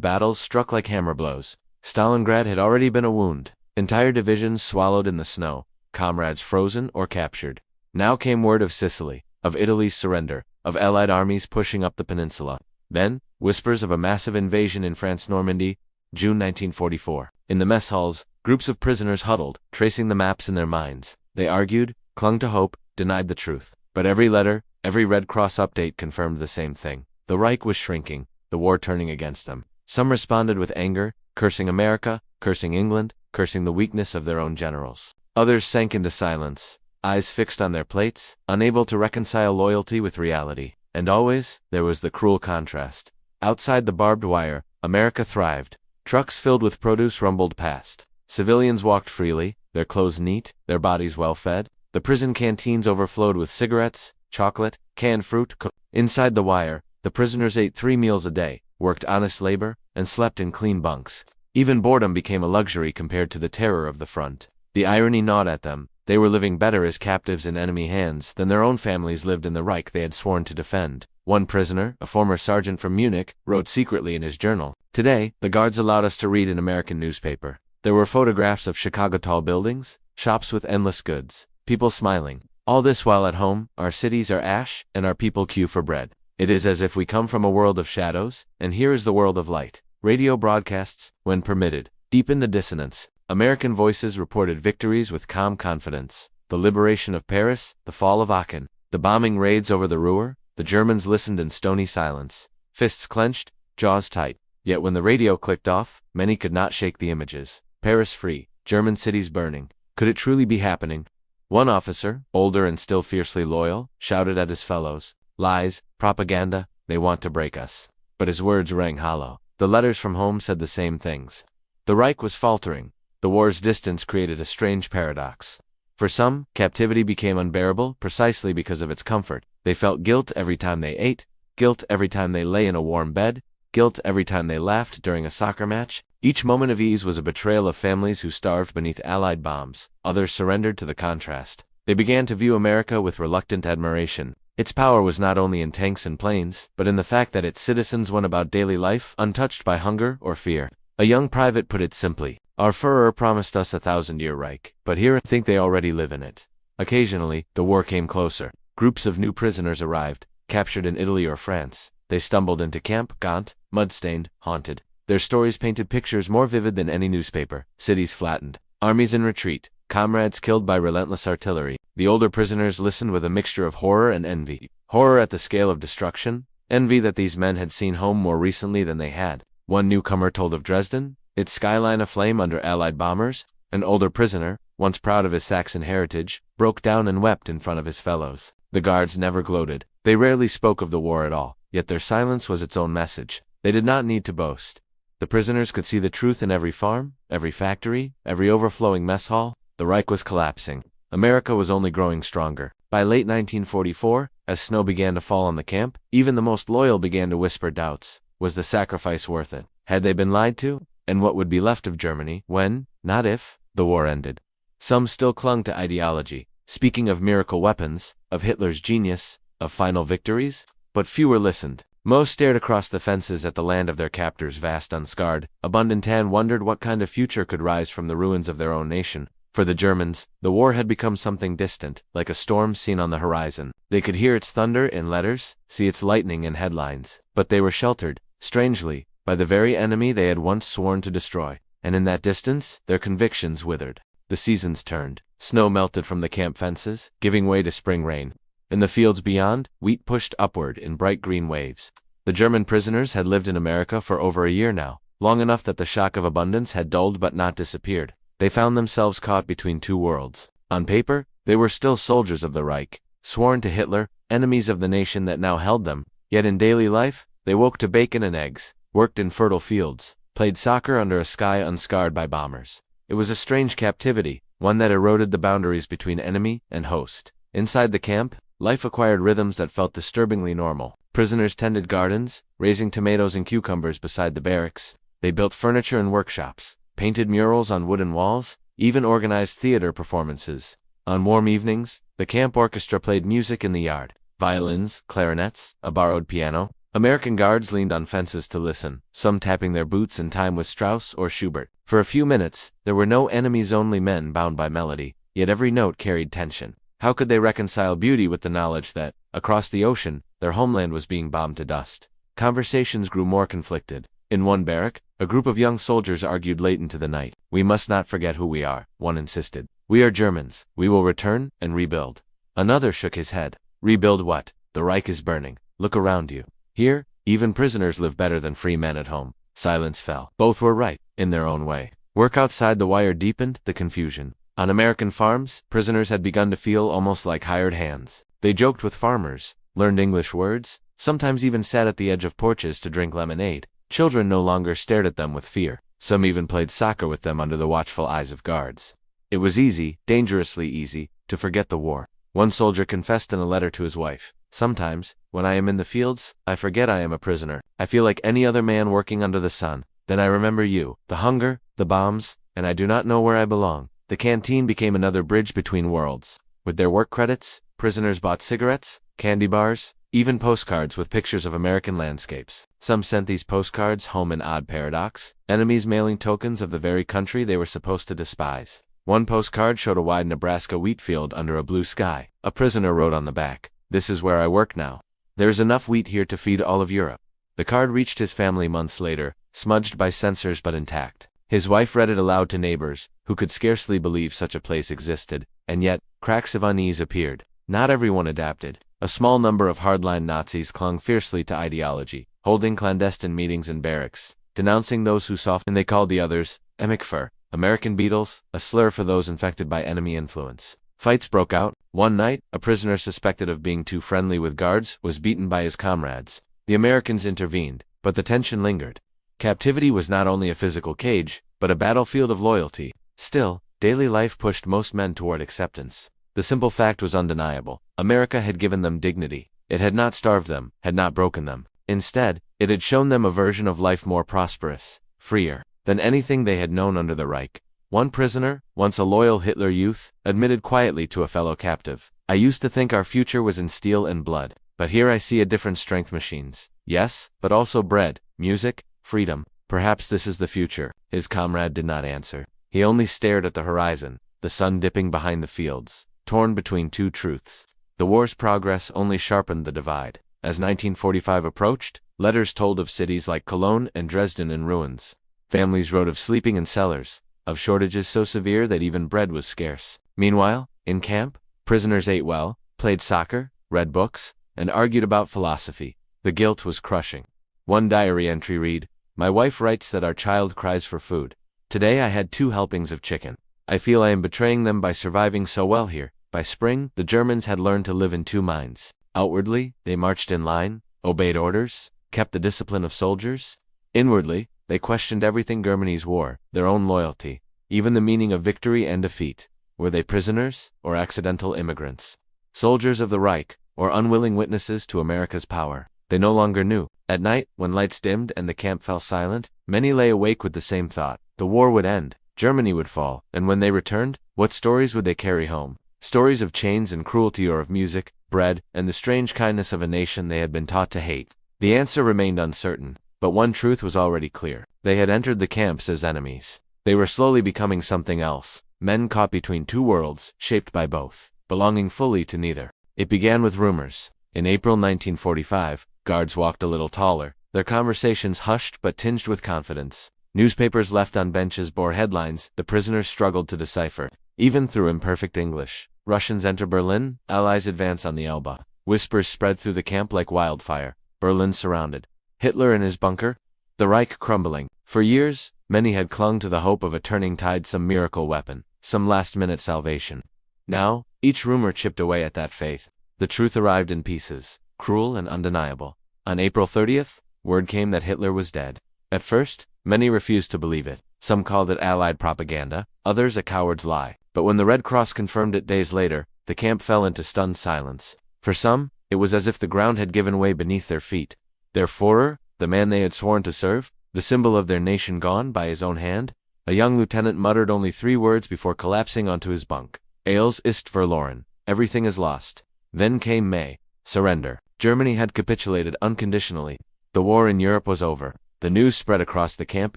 battles struck like hammer blows. Stalingrad had already been a wound. Entire divisions swallowed in the snow, comrades frozen or captured. Now came word of Sicily, of Italy's surrender, of Allied armies pushing up the peninsula. Then, whispers of a massive invasion in France Normandy, June 1944. In the mess halls, groups of prisoners huddled, tracing the maps in their minds. They argued, clung to hope, denied the truth. But every letter, every Red Cross update confirmed the same thing. The Reich was shrinking, the war turning against them. Some responded with anger, cursing America, cursing England, cursing the weakness of their own generals. Others sank into silence, eyes fixed on their plates, unable to reconcile loyalty with reality. And always, there was the cruel contrast. Outside the barbed wire, America thrived. Trucks filled with produce rumbled past. Civilians walked freely, their clothes neat, their bodies well-fed. The prison canteens overflowed with cigarettes, chocolate, canned fruit. Inside the wire, the prisoners ate 3 meals a day, worked honest labor, and slept in clean bunks. Even boredom became a luxury compared to the terror of the front. The irony gnawed at them. They were living better as captives in enemy hands than their own families lived in the Reich they had sworn to defend. One prisoner, a former sergeant from Munich, wrote secretly in his journal, "Today, the guards allowed us to read an American newspaper. There were photographs of Chicago tall buildings, shops with endless goods, people smiling. All this while at home, our cities are ash, and our people queue for bread. It is as if we come from a world of shadows, and here is the world of light." Radio broadcasts, when permitted, deepened the dissonance. American voices reported victories with calm confidence. The liberation of Paris, the fall of Aachen, the bombing raids over the Ruhr. The Germans listened in stony silence, fists clenched, jaws tight. Yet when the radio clicked off, many could not shake the images. Paris free, German cities burning. Could it truly be happening? One officer, older and still fiercely loyal, shouted at his fellows, "Lies, propaganda, they want to break us." But his words rang hollow. The letters from home said the same things. The Reich was faltering. The war's distance created a strange paradox. For some, captivity became unbearable precisely because of its comfort. They felt guilt every time they ate, guilt every time they lay in a warm bed, guilt every time they laughed during a soccer match. Each moment of ease was a betrayal of families who starved beneath Allied bombs. Others surrendered to the contrast. They began to view America with reluctant admiration. Its power was not only in tanks and planes, but in the fact that its citizens went about daily life untouched by hunger or fear. A young private put it simply, "Our Führer promised us a 1,000-year Reich, but here I think they already live in it." Occasionally, the war came closer. Groups of new prisoners arrived, captured in Italy or France. They stumbled into camp, gaunt, mud-stained, haunted. Their stories painted pictures more vivid than any newspaper. Cities flattened, armies in retreat, comrades killed by relentless artillery. The older prisoners listened with a mixture of horror and envy. Horror at the scale of destruction, envy that these men had seen home more recently than they had. One newcomer told of Dresden, its skyline aflame under Allied bombers. An older prisoner, once proud of his Saxon heritage, broke down and wept in front of his fellows. The guards never gloated. They rarely spoke of the war at all, yet their silence was its own message. They did not need to boast. The prisoners could see the truth in every farm, every factory, every overflowing mess hall. The Reich was collapsing. America was only growing stronger. By late 1944, as snow began to fall on the camp, even the most loyal began to whisper doubts. Was the sacrifice worth it? Had they been lied to? And what would be left of Germany when, not if, the war ended? Some still clung to ideology, speaking of miracle weapons, of Hitler's genius, of final victories, but fewer listened. Most stared across the fences at the land of their captors, vast, unscarred. Abundant Tan wondered what kind of future could rise from the ruins of their own nation. For the Germans, the war had become something distant, like a storm seen on the horizon. They could hear its thunder in letters, see its lightning in headlines, but they were sheltered, strangely, by the very enemy they had once sworn to destroy. And in that distance, their convictions withered. The seasons turned. Snow melted from the camp fences, giving way to spring rain. In the fields beyond, wheat pushed upward in bright green waves. The German prisoners had lived in America for over a year now, long enough that the shock of abundance had dulled but not disappeared. They found themselves caught between two worlds. On paper, they were still soldiers of the Reich, sworn to Hitler, enemies of the nation that now held them. Yet in daily life, they woke to bacon and eggs, worked in fertile fields, played soccer under a sky unscarred by bombers. It was a strange captivity, one that eroded the boundaries between enemy and host. Inside the camp, life acquired rhythms that felt disturbingly normal. Prisoners tended gardens, raising tomatoes and cucumbers beside the barracks. They built furniture in workshops, painted murals on wooden walls, even organized theater performances. On warm evenings, the camp orchestra played music in the yard. Violins, clarinets, a borrowed piano. American guards leaned on fences to listen, some tapping their boots in time with Strauss or Schubert. For a few minutes, there were no enemies, only men bound by melody, yet every note carried tension. How could they reconcile beauty with the knowledge that, across the ocean, their homeland was being bombed to dust? Conversations grew more conflicted. In one barrack, a group of young soldiers argued late into the night. "We must not forget who we are," one insisted. "We are Germans. We will return and rebuild." Another shook his head. "Rebuild what? The Reich is burning. Look around you. Here, even prisoners live better than free men at home." Silence fell. Both were right, in their own way. Work outside the wire deepened the confusion. On American farms, prisoners had begun to feel almost like hired hands. They joked with farmers, learned English words, sometimes even sat at the edge of porches to drink lemonade. Children no longer stared at them with fear. Some even played soccer with them under the watchful eyes of guards. It was easy, dangerously easy, to forget the war. One soldier confessed in a letter to his wife, "Sometimes, when I am in the fields, I forget I am a prisoner. I feel like any other man working under the sun. Then I remember you, the hunger, the bombs, and I do not know where I belong." The canteen became another bridge between worlds. With their work credits, prisoners bought cigarettes, candy bars, even postcards with pictures of American landscapes. Some sent these postcards home in odd paradox, enemies mailing tokens of the very country they were supposed to despise. One postcard showed a wide Nebraska wheat field under a blue sky. A prisoner wrote on the back, "This is where I work now. There's enough wheat here to feed all of Europe." The card reached his family months later, smudged by censors but intact. His wife read it aloud to neighbors, who could scarcely believe such a place existed, and yet, cracks of unease appeared. Not everyone adapted. A small number of hardline Nazis clung fiercely to ideology, holding clandestine meetings in barracks, denouncing those who saw, and they called the others Emigfer, American Beatles, a slur for those infected by enemy influence. Fights broke out. One night, a prisoner suspected of being too friendly with guards was beaten by his comrades. The Americans intervened, but the tension lingered. Captivity was not only a physical cage, but a battlefield of loyalty. Still, daily life pushed most men toward acceptance. The simple fact was undeniable. America had given them dignity. It had not starved them, had not broken them. Instead, it had shown them a version of life more prosperous, freer, than anything they had known under the Reich. One prisoner, once a loyal Hitler youth, admitted quietly to a fellow captive, "I used to think our future was in steel and blood, but here I see a different strength machines. Yes, but also bread, music, freedom. Perhaps this is the future." His comrade did not answer. He only stared at the horizon, the sun dipping behind the fields, torn between two truths. The war's progress only sharpened the divide. As 1945 approached, letters told of cities like Cologne and Dresden in ruins. Families wrote of sleeping in cellars, of shortages so severe that even bread was scarce. Meanwhile, in camp, prisoners ate well, played soccer, read books, and argued about philosophy. The guilt was crushing. One diary entry read, "My wife writes that our child cries for food. Today I had 2 helpings of chicken. I feel I am betraying them by surviving so well here." By spring, the Germans had learned to live in 2 minds. Outwardly, they marched in line, obeyed orders, kept the discipline of soldiers. Inwardly, they questioned everything Germany's war, their own loyalty, even the meaning of victory and defeat. Were they prisoners, or accidental immigrants? Soldiers of the Reich, or unwilling witnesses to America's power? They no longer knew. At night, when lights dimmed and the camp fell silent, many lay awake with the same thought. The war would end, Germany would fall, and when they returned, what stories would they carry home? Stories of chains and cruelty, or of music, bread, and the strange kindness of a nation they had been taught to hate? The answer remained uncertain, but one truth was already clear. They had entered the camps as enemies. They were slowly becoming something else, men caught between 2 worlds, shaped by both, belonging fully to neither. It began with rumors. In April 1945, guards walked a little taller, their conversations hushed but tinged with confidence. Newspapers left on benches bore headlines the prisoners struggled to decipher, even through imperfect English. Russians enter Berlin, Allies advance on the Elbe. Whispers spread through the camp like wildfire. Berlin surrounded. Hitler in his bunker? The Reich crumbling. For years, many had clung to the hope of a turning tide, some miracle weapon, some last-minute salvation. Now, each rumor chipped away at that faith. The truth arrived in pieces, cruel and undeniable. On April 30th, word came that Hitler was dead. At first, many refused to believe it. Some called it Allied propaganda, others a coward's lie. But when the Red Cross confirmed it days later, the camp fell into stunned silence. For some, it was as if the ground had given way beneath their feet. Their Führer, the man they had sworn to serve, the symbol of their nation gone by his own hand? A young lieutenant muttered only 3 words before collapsing onto his bunk. "Alles ist verloren. Everything is lost." Then came May. Surrender. Germany had capitulated unconditionally. The war in Europe was over. The news spread across the camp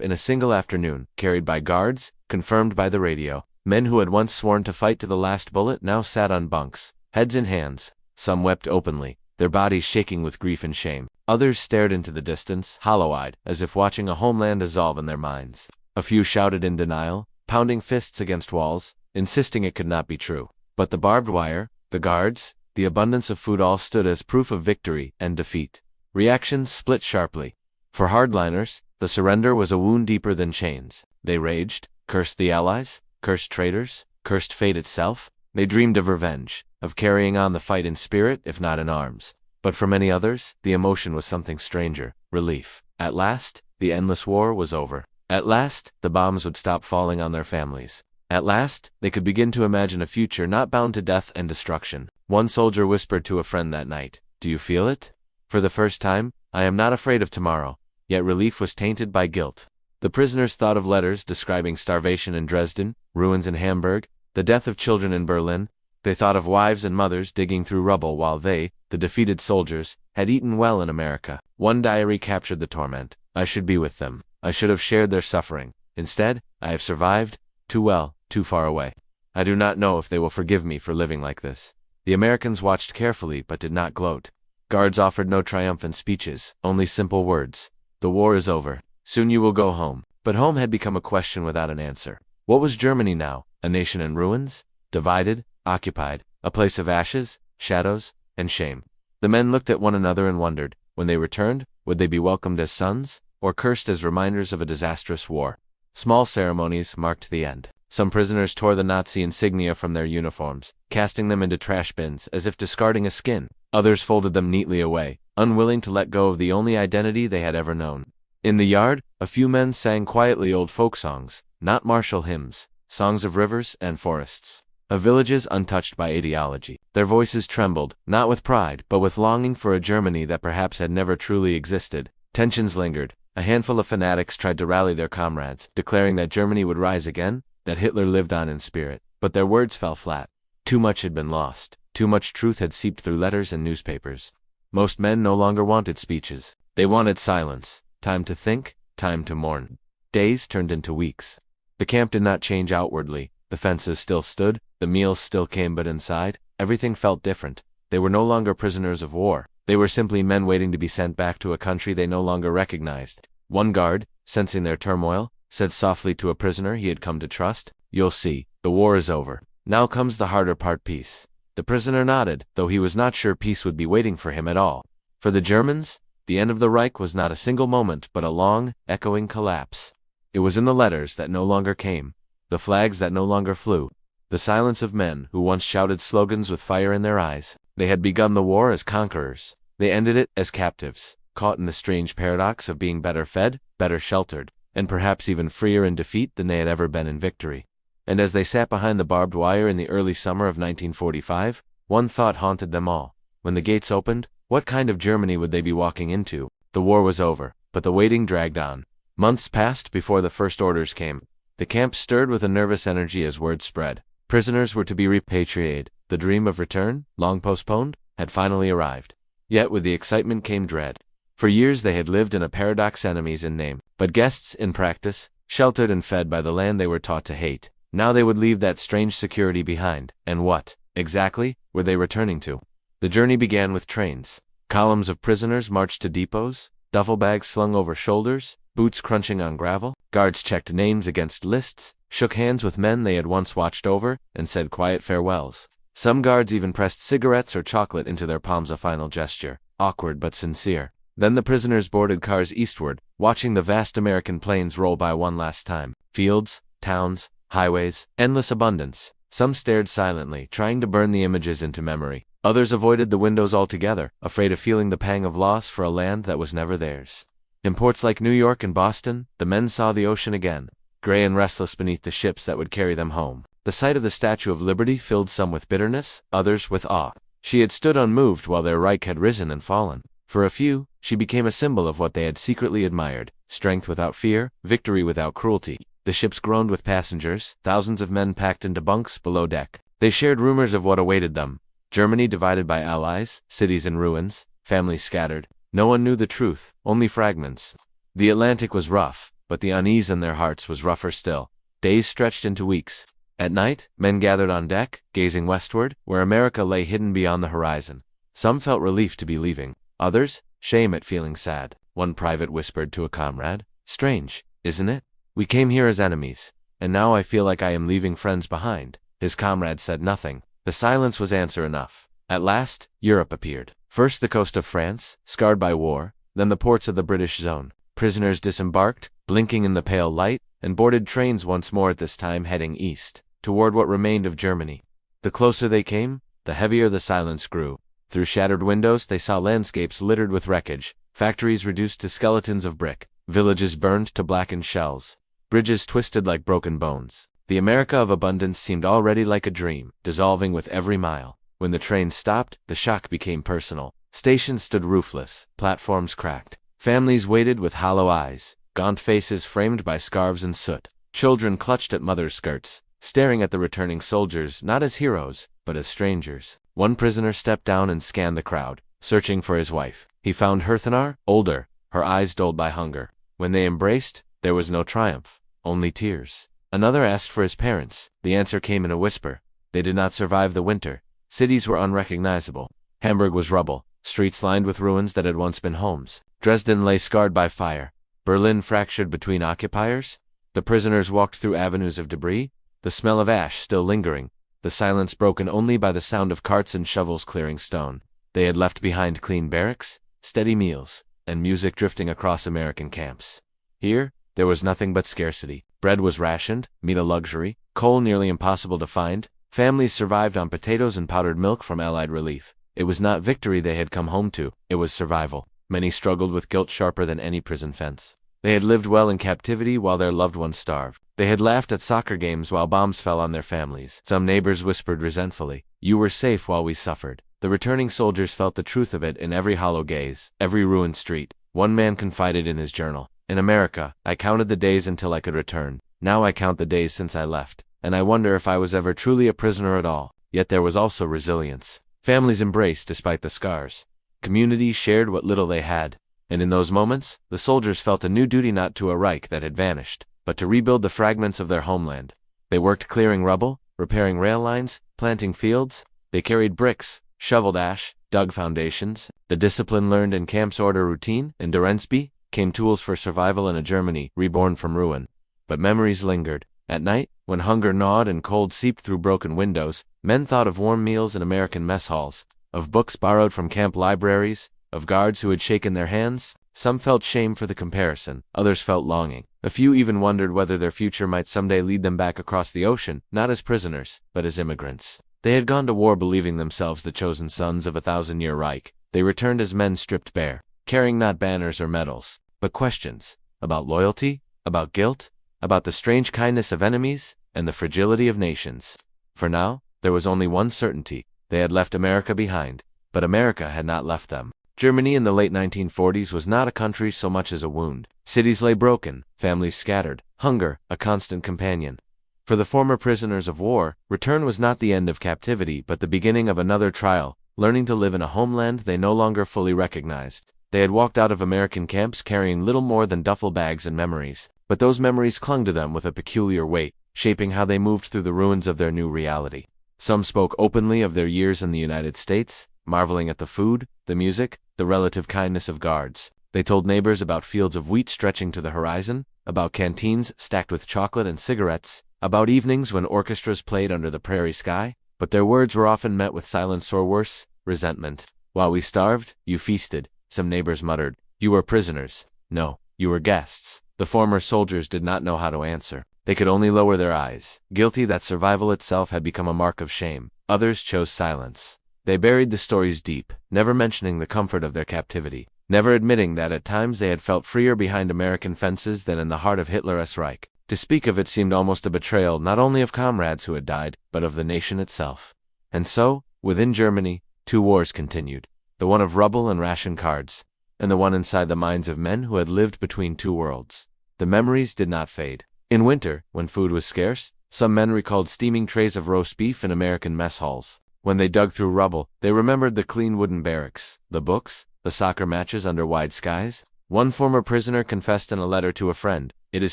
in a single afternoon, carried by guards, confirmed by the radio. Men who had once sworn to fight to the last bullet now sat on bunks, heads in hands. Some wept openly, their bodies shaking with grief and shame. Others stared into the distance, hollow-eyed, as if watching a homeland dissolve in their minds. A few shouted in denial, pounding fists against walls, insisting it could not be true. But the barbed wire, the guards, the abundance of food all stood as proof of victory and defeat. Reactions split sharply. For hardliners, the surrender was a wound deeper than chains. They raged, cursed the Allies, cursed traitors, cursed fate itself. They dreamed of revenge, of carrying on the fight in spirit if not in arms. But for many others, the emotion was something stranger, relief. At last, the endless war was over. At last, the bombs would stop falling on their families. At last, they could begin to imagine a future not bound to death and destruction. One soldier whispered to a friend that night, "Do you feel it? For the first time, I am not afraid of tomorrow." Yet relief was tainted by guilt. The prisoners thought of letters describing starvation in Dresden, ruins in Hamburg, the death of children in Berlin. They thought of wives and mothers digging through rubble while they, the defeated soldiers, had eaten well in America. One diary captured the torment. "I should be with them. I should have shared their suffering. Instead, I have survived, too well, too far away. I do not know if they will forgive me for living like this." The Americans watched carefully but did not gloat. Guards offered no triumphant speeches, only simple words. "The war is over. Soon you will go home." But home had become a question without an answer. What was Germany now? A nation in ruins? Divided? Occupied? A place of ashes, shadows, and shame? The men looked at one another and wondered, when they returned, would they be welcomed as sons, or cursed as reminders of a disastrous war? Small ceremonies marked the end. Some prisoners tore the Nazi insignia from their uniforms, casting them into trash bins as if discarding a skin. Others folded them neatly away, unwilling to let go of the only identity they had ever known. In the yard, a few men sang quietly old folk songs, not martial hymns, songs of rivers and forests, of villages untouched by ideology. Their voices trembled, not with pride, but with longing for a Germany that perhaps had never truly existed. Tensions lingered. A handful of fanatics tried to rally their comrades, declaring that Germany would rise again, that Hitler lived on in spirit, but their words fell flat. Too much had been lost. Too much truth had seeped through letters and newspapers. Most men no longer wanted speeches. They wanted silence. Time to think, time to mourn. Days turned into weeks. The camp did not change outwardly. The fences still stood, the meals still came, but inside, everything felt different. They were no longer prisoners of war. They were simply men waiting to be sent back to a country they no longer recognized. One guard, sensing their turmoil, said softly to a prisoner he had come to trust, "You'll see, the war is over. Now comes the harder part, peace." The prisoner nodded, though he was not sure peace would be waiting for him at all. For the Germans, the end of the Reich was not a single moment, but a long, echoing collapse. It was in the letters that no longer came, the flags that no longer flew, the silence of men who once shouted slogans with fire in their eyes. They had begun the war as conquerors. They ended it as captives, caught in the strange paradox of being better fed, better sheltered, and perhaps even freer in defeat than they had ever been in victory. And as they sat behind the barbed wire in the early summer of 1945, one thought haunted them all. When the gates opened, what kind of Germany would they be walking into? The war was over, but the waiting dragged on. Months passed before the first orders came. The camp stirred with a nervous energy as word spread. Prisoners were to be repatriated. The dream of return, long postponed, had finally arrived. Yet with the excitement came dread. For years they had lived in a paradox, enemies in name, but guests in practice, sheltered and fed by the land they were taught to hate. Now they would leave that strange security behind. And what, exactly, were they returning to? The journey began with trains. Columns of prisoners marched to depots, duffel bags slung over shoulders, boots crunching on gravel. Guards checked names against lists, shook hands with men they had once watched over, and said quiet farewells. Some guards even pressed cigarettes or chocolate into their palms, a final gesture, awkward but sincere. Then the prisoners boarded cars eastward, watching the vast American plains roll by one last time. Fields, towns, highways, endless abundance. Some stared silently, trying to burn the images into memory. Others avoided the windows altogether, afraid of feeling the pang of loss for a land that was never theirs. In ports like New York and Boston, the men saw the ocean again, gray and restless beneath the ships that would carry them home. The sight of the Statue of Liberty filled some with bitterness, others with awe. She had stood unmoved while their Reich had risen and fallen. For a few, she became a symbol of what they had secretly admired: strength without fear, victory without cruelty. The ships groaned with passengers, thousands of men packed into bunks below deck. They shared rumors of what awaited them. Germany divided by allies, cities in ruins, families scattered. No one knew the truth, only fragments. The Atlantic was rough, but the unease in their hearts was rougher still. Days stretched into weeks. At night, men gathered on deck, gazing westward, where America lay hidden beyond the horizon. Some felt relief to be leaving. Others, shame at feeling sad. One private whispered to a comrade, "Strange, isn't it? We came here as enemies, and now I feel like I am leaving friends behind." His comrade said nothing. The silence was answer enough. At last, Europe appeared. First the coast of France, scarred by war, then the ports of the British zone. Prisoners disembarked, blinking in the pale light, and boarded trains once more, at this time heading east, toward what remained of Germany. The closer they came, the heavier the silence grew. Through shattered windows they saw landscapes littered with wreckage, factories reduced to skeletons of brick, villages burned to blackened shells, bridges twisted like broken bones. The America of abundance seemed already like a dream, dissolving with every mile. When the train stopped, the shock became personal. Stations stood roofless, platforms cracked. Families waited with hollow eyes, gaunt faces framed by scarves and soot. Children clutched at mothers' skirts, staring at the returning soldiers not as heroes, but as strangers. One prisoner stepped down and scanned the crowd, searching for his wife. He found Herthanar, older, her eyes dulled by hunger. When they embraced, there was no triumph, only tears. Another asked for his parents. The answer came in a whisper. They did not survive the winter. Cities were unrecognizable. Hamburg was rubble, streets lined with ruins that had once been homes. Dresden lay scarred by fire. Berlin fractured between occupiers. The prisoners walked through avenues of debris, the smell of ash still lingering, the silence broken only by the sound of carts and shovels clearing stone. They had left behind clean barracks, steady meals, and music drifting across American camps. Here, there was nothing but scarcity. Bread was rationed, meat a luxury, coal nearly impossible to find. Families survived on potatoes and powdered milk from Allied relief. It was not victory they had come home to, it was survival. Many struggled with guilt sharper than any prison fence. They had lived well in captivity while their loved ones starved. They had laughed at soccer games while bombs fell on their families. Some neighbors whispered resentfully, "You were safe while we suffered." The returning soldiers felt the truth of it in every hollow gaze, every ruined street. One man confided in his journal, "In America, I counted the days until I could return. Now I count the days since I left, and I wonder if I was ever truly a prisoner at all. Yet there was also resilience. Families embraced despite the scars. Communities shared what little they had. And in those moments, the soldiers felt a new duty, not to a Reich that had vanished, but to rebuild the fragments of their homeland. They worked clearing rubble, repairing rail lines, planting fields. They carried bricks, shoveled ash, dug foundations. The discipline learned in camp's order routine, in Derensby, came tools for survival in a Germany reborn from ruin. But memories lingered. At night, when hunger gnawed and cold seeped through broken windows, men thought of warm meals in American mess halls, of books borrowed from camp libraries, of guards who had shaken their hands. Some felt shame for the comparison, others felt longing. A few even wondered whether their future might someday lead them back across the ocean, not as prisoners, but as immigrants. They had gone to war believing themselves the chosen sons of a 1,000-year Reich. They returned as men stripped bare, carrying not banners or medals, but questions about loyalty, about guilt, about the strange kindness of enemies, and the fragility of nations. For now, there was only one certainty: they had left America behind, but America had not left them. Germany in the late 1940s was not a country so much as a wound. Cities lay broken, families scattered, hunger a constant companion. For the former prisoners of war, return was not the end of captivity but the beginning of another trial, learning to live in a homeland they no longer fully recognized. They had walked out of American camps carrying little more than duffel bags and memories, but those memories clung to them with a peculiar weight, shaping how they moved through the ruins of their new reality. Some spoke openly of their years in the United States, marveling at the food, the music, the relative kindness of guards. They told neighbors about fields of wheat stretching to the horizon, about canteens stacked with chocolate and cigarettes, about evenings when orchestras played under the prairie sky, but their words were often met with silence or worse, resentment. While we starved, you feasted, some neighbors muttered. You were prisoners. No, you were guests. The former soldiers did not know how to answer. They could only lower their eyes, guilty that survival itself had become a mark of shame. Others chose silence. They buried the stories deep, never mentioning the comfort of their captivity, never admitting that at times they had felt freer behind American fences than in the heart of Hitler's Reich. To speak of it seemed almost a betrayal not only of comrades who had died, but of the nation itself. And so, within Germany, two wars continued, the one of rubble and ration cards, and the one inside the minds of men who had lived between two worlds. The memories did not fade. In winter, when food was scarce, some men recalled steaming trays of roast beef in American mess halls. When they dug through rubble, they remembered the clean wooden barracks, the books, the soccer matches under wide skies. One former prisoner confessed in a letter to a friend, "It is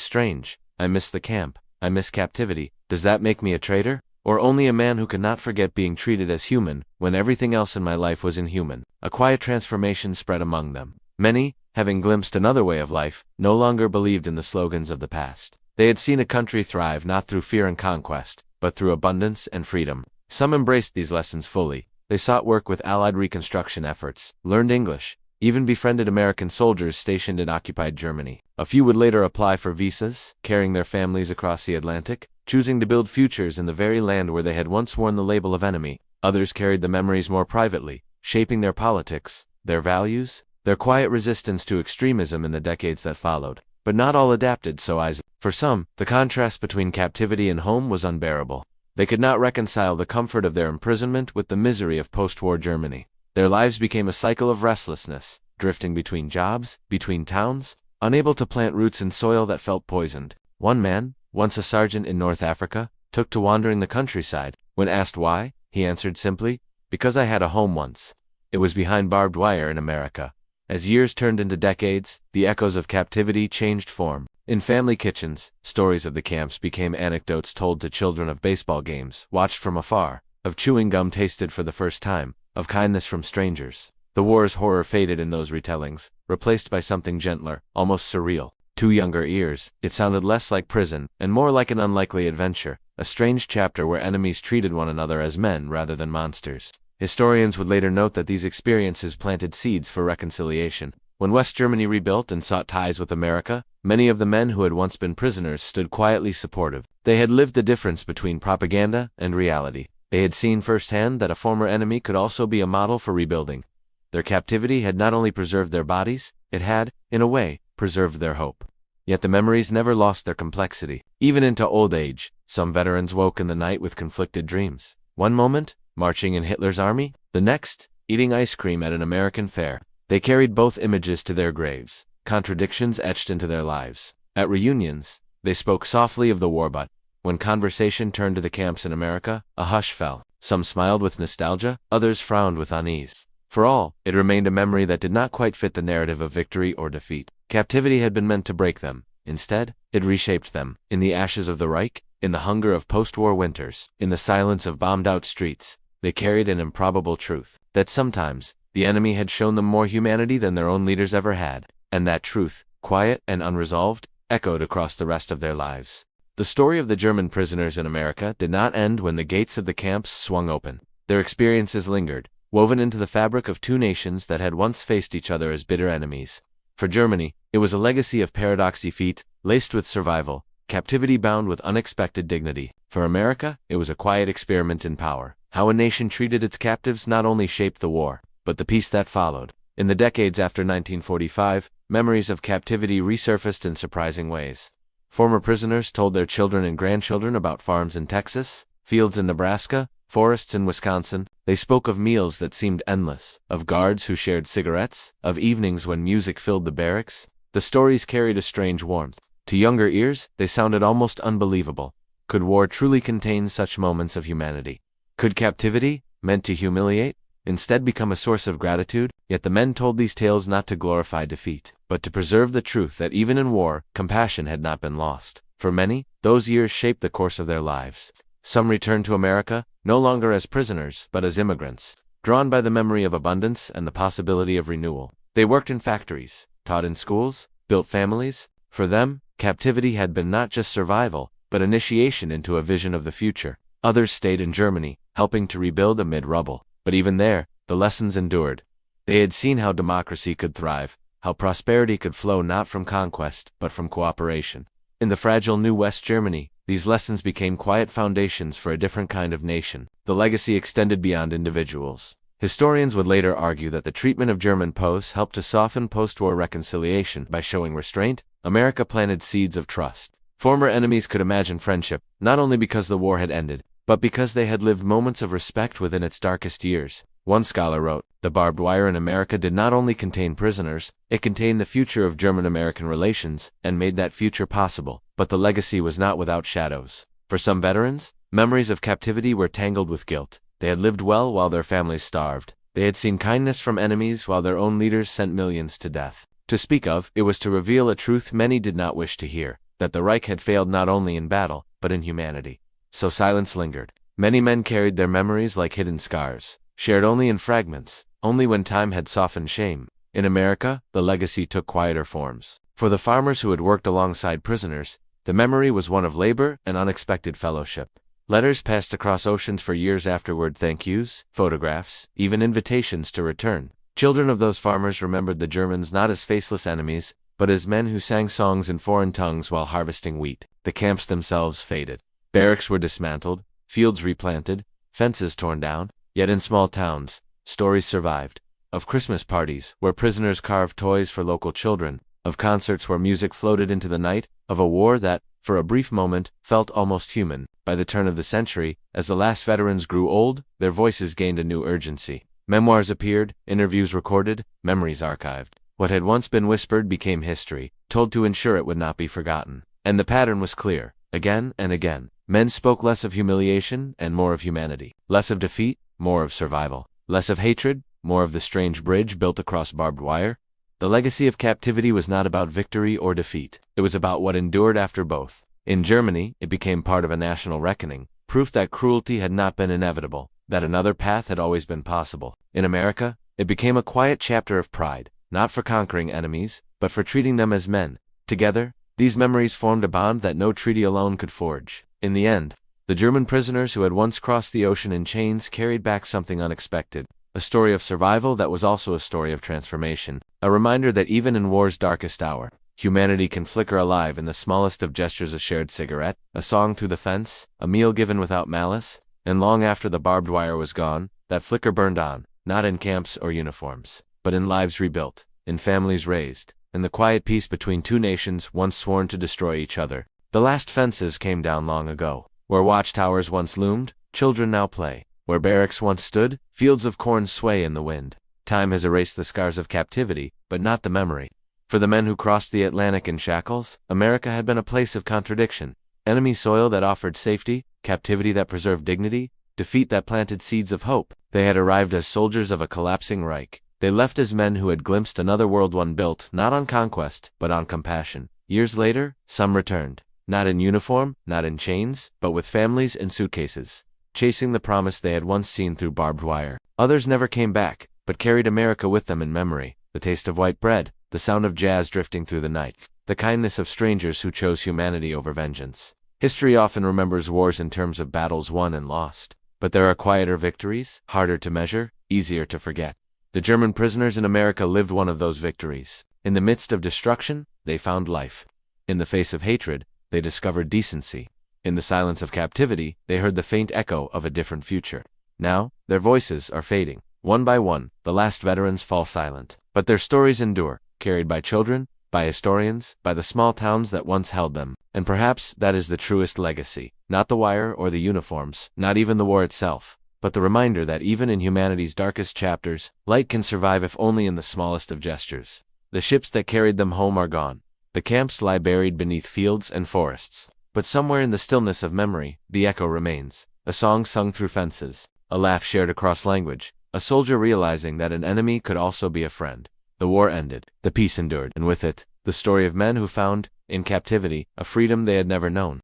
strange. I miss the camp. I miss captivity. Does that make me a traitor? Or only a man who could not forget being treated as human, when everything else in my life was inhuman?" A quiet transformation spread among them. Many, having glimpsed another way of life, no longer believed in the slogans of the past. They had seen a country thrive not through fear and conquest, but through abundance and freedom. Some embraced these lessons fully. They sought work with Allied reconstruction efforts, learned English, even befriended American soldiers stationed in occupied Germany. A few would later apply for visas, carrying their families across the Atlantic, choosing to build futures in the very land where they had once worn the label of enemy. Others carried the memories more privately, shaping their politics, their values, their quiet resistance to extremism in the decades that followed. But not all adapted so easily. For some, the contrast between captivity and home was unbearable. They could not reconcile the comfort of their imprisonment with the misery of post-war Germany. Their lives became a cycle of restlessness, drifting between jobs, between towns, unable to plant roots in soil that felt poisoned. One man, once a sergeant in North Africa, took to wandering the countryside. When asked why, he answered simply, "Because I had a home once." It was behind barbed wire in America. As years turned into decades, the echoes of captivity changed form. In family kitchens, stories of the camps became anecdotes told to children of baseball games watched from afar, of chewing gum tasted for the first time, of kindness from strangers. The war's horror faded in those retellings, replaced by something gentler, almost surreal. To younger ears, it sounded less like prison, and more like an unlikely adventure, a strange chapter where enemies treated one another as men rather than monsters. Historians would later note that these experiences planted seeds for reconciliation. When West Germany rebuilt and sought ties with America, many of the men who had once been prisoners stood quietly supportive. They had lived the difference between propaganda and reality. They had seen firsthand that a former enemy could also be a model for rebuilding. Their captivity had not only preserved their bodies, it had, in a way, preserved their hope. Yet the memories never lost their complexity. Even into old age, some veterans woke in the night with conflicted dreams. One moment, marching in Hitler's army, the next, eating ice cream at an American fair. They carried both images to their graves, contradictions etched into their lives. At reunions, They spoke softly of the war, but when conversation turned to the camps in America, a hush fell. Some smiled with nostalgia, others frowned with unease. For all, it remained a memory that did not quite fit the narrative of victory or defeat. Captivity had been meant to break them. Instead, it reshaped them. In the ashes of the Reich, in the hunger of post-war winters, in the silence of bombed-out streets, they carried an improbable truth, that sometimes, the enemy had shown them more humanity than their own leaders ever had, and that truth, quiet and unresolved, echoed across the rest of their lives. The story of the German prisoners in America did not end when the gates of the camps swung open. Their experiences lingered, woven into the fabric of two nations that had once faced each other as bitter enemies. For Germany, it was a legacy of paradox defeat, laced with survival, captivity bound with unexpected dignity. For America, it was a quiet experiment in power. How a nation treated its captives not only shaped the war, but the peace that followed. In the decades after 1945, memories of captivity resurfaced in surprising ways. Former prisoners told their children and grandchildren about farms in Texas, fields in Nebraska, forests in Wisconsin. They spoke of meals that seemed endless, of guards who shared cigarettes, of evenings when music filled the barracks. The stories carried a strange warmth. To younger ears, they sounded almost unbelievable. Could war truly contain such moments of humanity? Could captivity, meant to humiliate, instead become a source of gratitude? Yet the men told these tales not to glorify defeat, but to preserve the truth that even in war, compassion had not been lost. For many, those years shaped the course of their lives. Some returned to America, no longer as prisoners, but as immigrants, drawn by the memory of abundance and the possibility of renewal. They worked in factories, taught in schools, built families. For them, captivity had been not just survival, but initiation into a vision of the future. Others stayed in Germany, helping to rebuild amid rubble. But even there, the lessons endured. They had seen how democracy could thrive, how prosperity could flow not from conquest, but from cooperation. In the fragile new West Germany, these lessons became quiet foundations for a different kind of nation. The legacy extended beyond individuals. Historians would later argue that the treatment of German POWs helped to soften post-war reconciliation by showing restraint. America planted seeds of trust. Former enemies could imagine friendship, not only because the war had ended, but because they had lived moments of respect within its darkest years. One scholar wrote, "The barbed wire in America did not only contain prisoners, it contained the future of German-American relations, and made that future possible." But the legacy was not without shadows. For some veterans, memories of captivity were tangled with guilt. They had lived well while their families starved. They had seen kindness from enemies while their own leaders sent millions to death. To speak of, it was to reveal a truth many did not wish to hear, that the Reich had failed not only in battle, but in humanity. So silence lingered. Many men carried their memories like hidden scars, shared only in fragments, only when time had softened shame. In America, the legacy took quieter forms. For the farmers who had worked alongside prisoners, the memory was one of labor and unexpected fellowship. Letters passed across oceans for years afterward, thank yous, photographs, even invitations to return. Children of those farmers remembered the Germans not as faceless enemies, but as men who sang songs in foreign tongues while harvesting wheat. The camps themselves faded. Barracks were dismantled, fields replanted, fences torn down. Yet in small towns, stories survived. Of Christmas parties, where prisoners carved toys for local children. Of concerts where music floated into the night. Of a war that, for a brief moment, felt almost human. By the turn of the century, as the last veterans grew old, their voices gained a new urgency. Memoirs appeared, interviews recorded, memories archived. What had once been whispered became history, told to ensure it would not be forgotten. And the pattern was clear. Again and again, men spoke less of humiliation and more of humanity. Less of defeat, more of survival. Less of hatred, more of the strange bridge built across barbed wire. The legacy of captivity was not about victory or defeat. It was about what endured after both. In Germany, it became part of a national reckoning, proof that cruelty had not been inevitable, that another path had always been possible. In America, it became a quiet chapter of pride, not for conquering enemies, but for treating them as men. Together, these memories formed a bond that no treaty alone could forge. In the end, the German prisoners who had once crossed the ocean in chains carried back something unexpected. A story of survival that was also a story of transformation. A reminder that even in war's darkest hour, humanity can flicker alive in the smallest of gestures: a shared cigarette, a song through the fence, a meal given without malice. And long after the barbed wire was gone, that flicker burned on, not in camps or uniforms, but in lives rebuilt, in families raised, in the quiet peace between two nations once sworn to destroy each other. The last fences came down long ago. Where watchtowers once loomed, children now play. Where barracks once stood, fields of corn sway in the wind. Time has erased the scars of captivity, but not the memory. For the men who crossed the Atlantic in shackles, America had been a place of contradiction. Enemy soil that offered safety, captivity that preserved dignity, defeat that planted seeds of hope. They had arrived as soldiers of a collapsing Reich. They left as men who had glimpsed another world, one built not on conquest, but on compassion. Years later, some returned. Not in uniform, not in chains, but with families and suitcases, chasing the promise they had once seen through barbed wire. Others never came back, but carried America with them in memory, the taste of white bread, the sound of jazz drifting through the night, the kindness of strangers who chose humanity over vengeance. History often remembers wars in terms of battles won and lost, but there are quieter victories, harder to measure, easier to forget. The German prisoners in America lived one of those victories. In the midst of destruction, they found life. In the face of hatred, they discovered decency. In the silence of captivity, they heard the faint echo of a different future. Now, their voices are fading. One by one, the last veterans fall silent. But their stories endure, carried by children, by historians, by the small towns that once held them. And perhaps that is the truest legacy. Not the wire or the uniforms, not even the war itself, but the reminder that even in humanity's darkest chapters, light can survive if only in the smallest of gestures. The ships that carried them home are gone. The camps lie buried beneath fields and forests. But somewhere in the stillness of memory, the echo remains. A song sung through fences, a laugh shared across language, a soldier realizing that an enemy could also be a friend. The war ended, the peace endured, and with it, the story of men who found, in captivity, a freedom they had never known.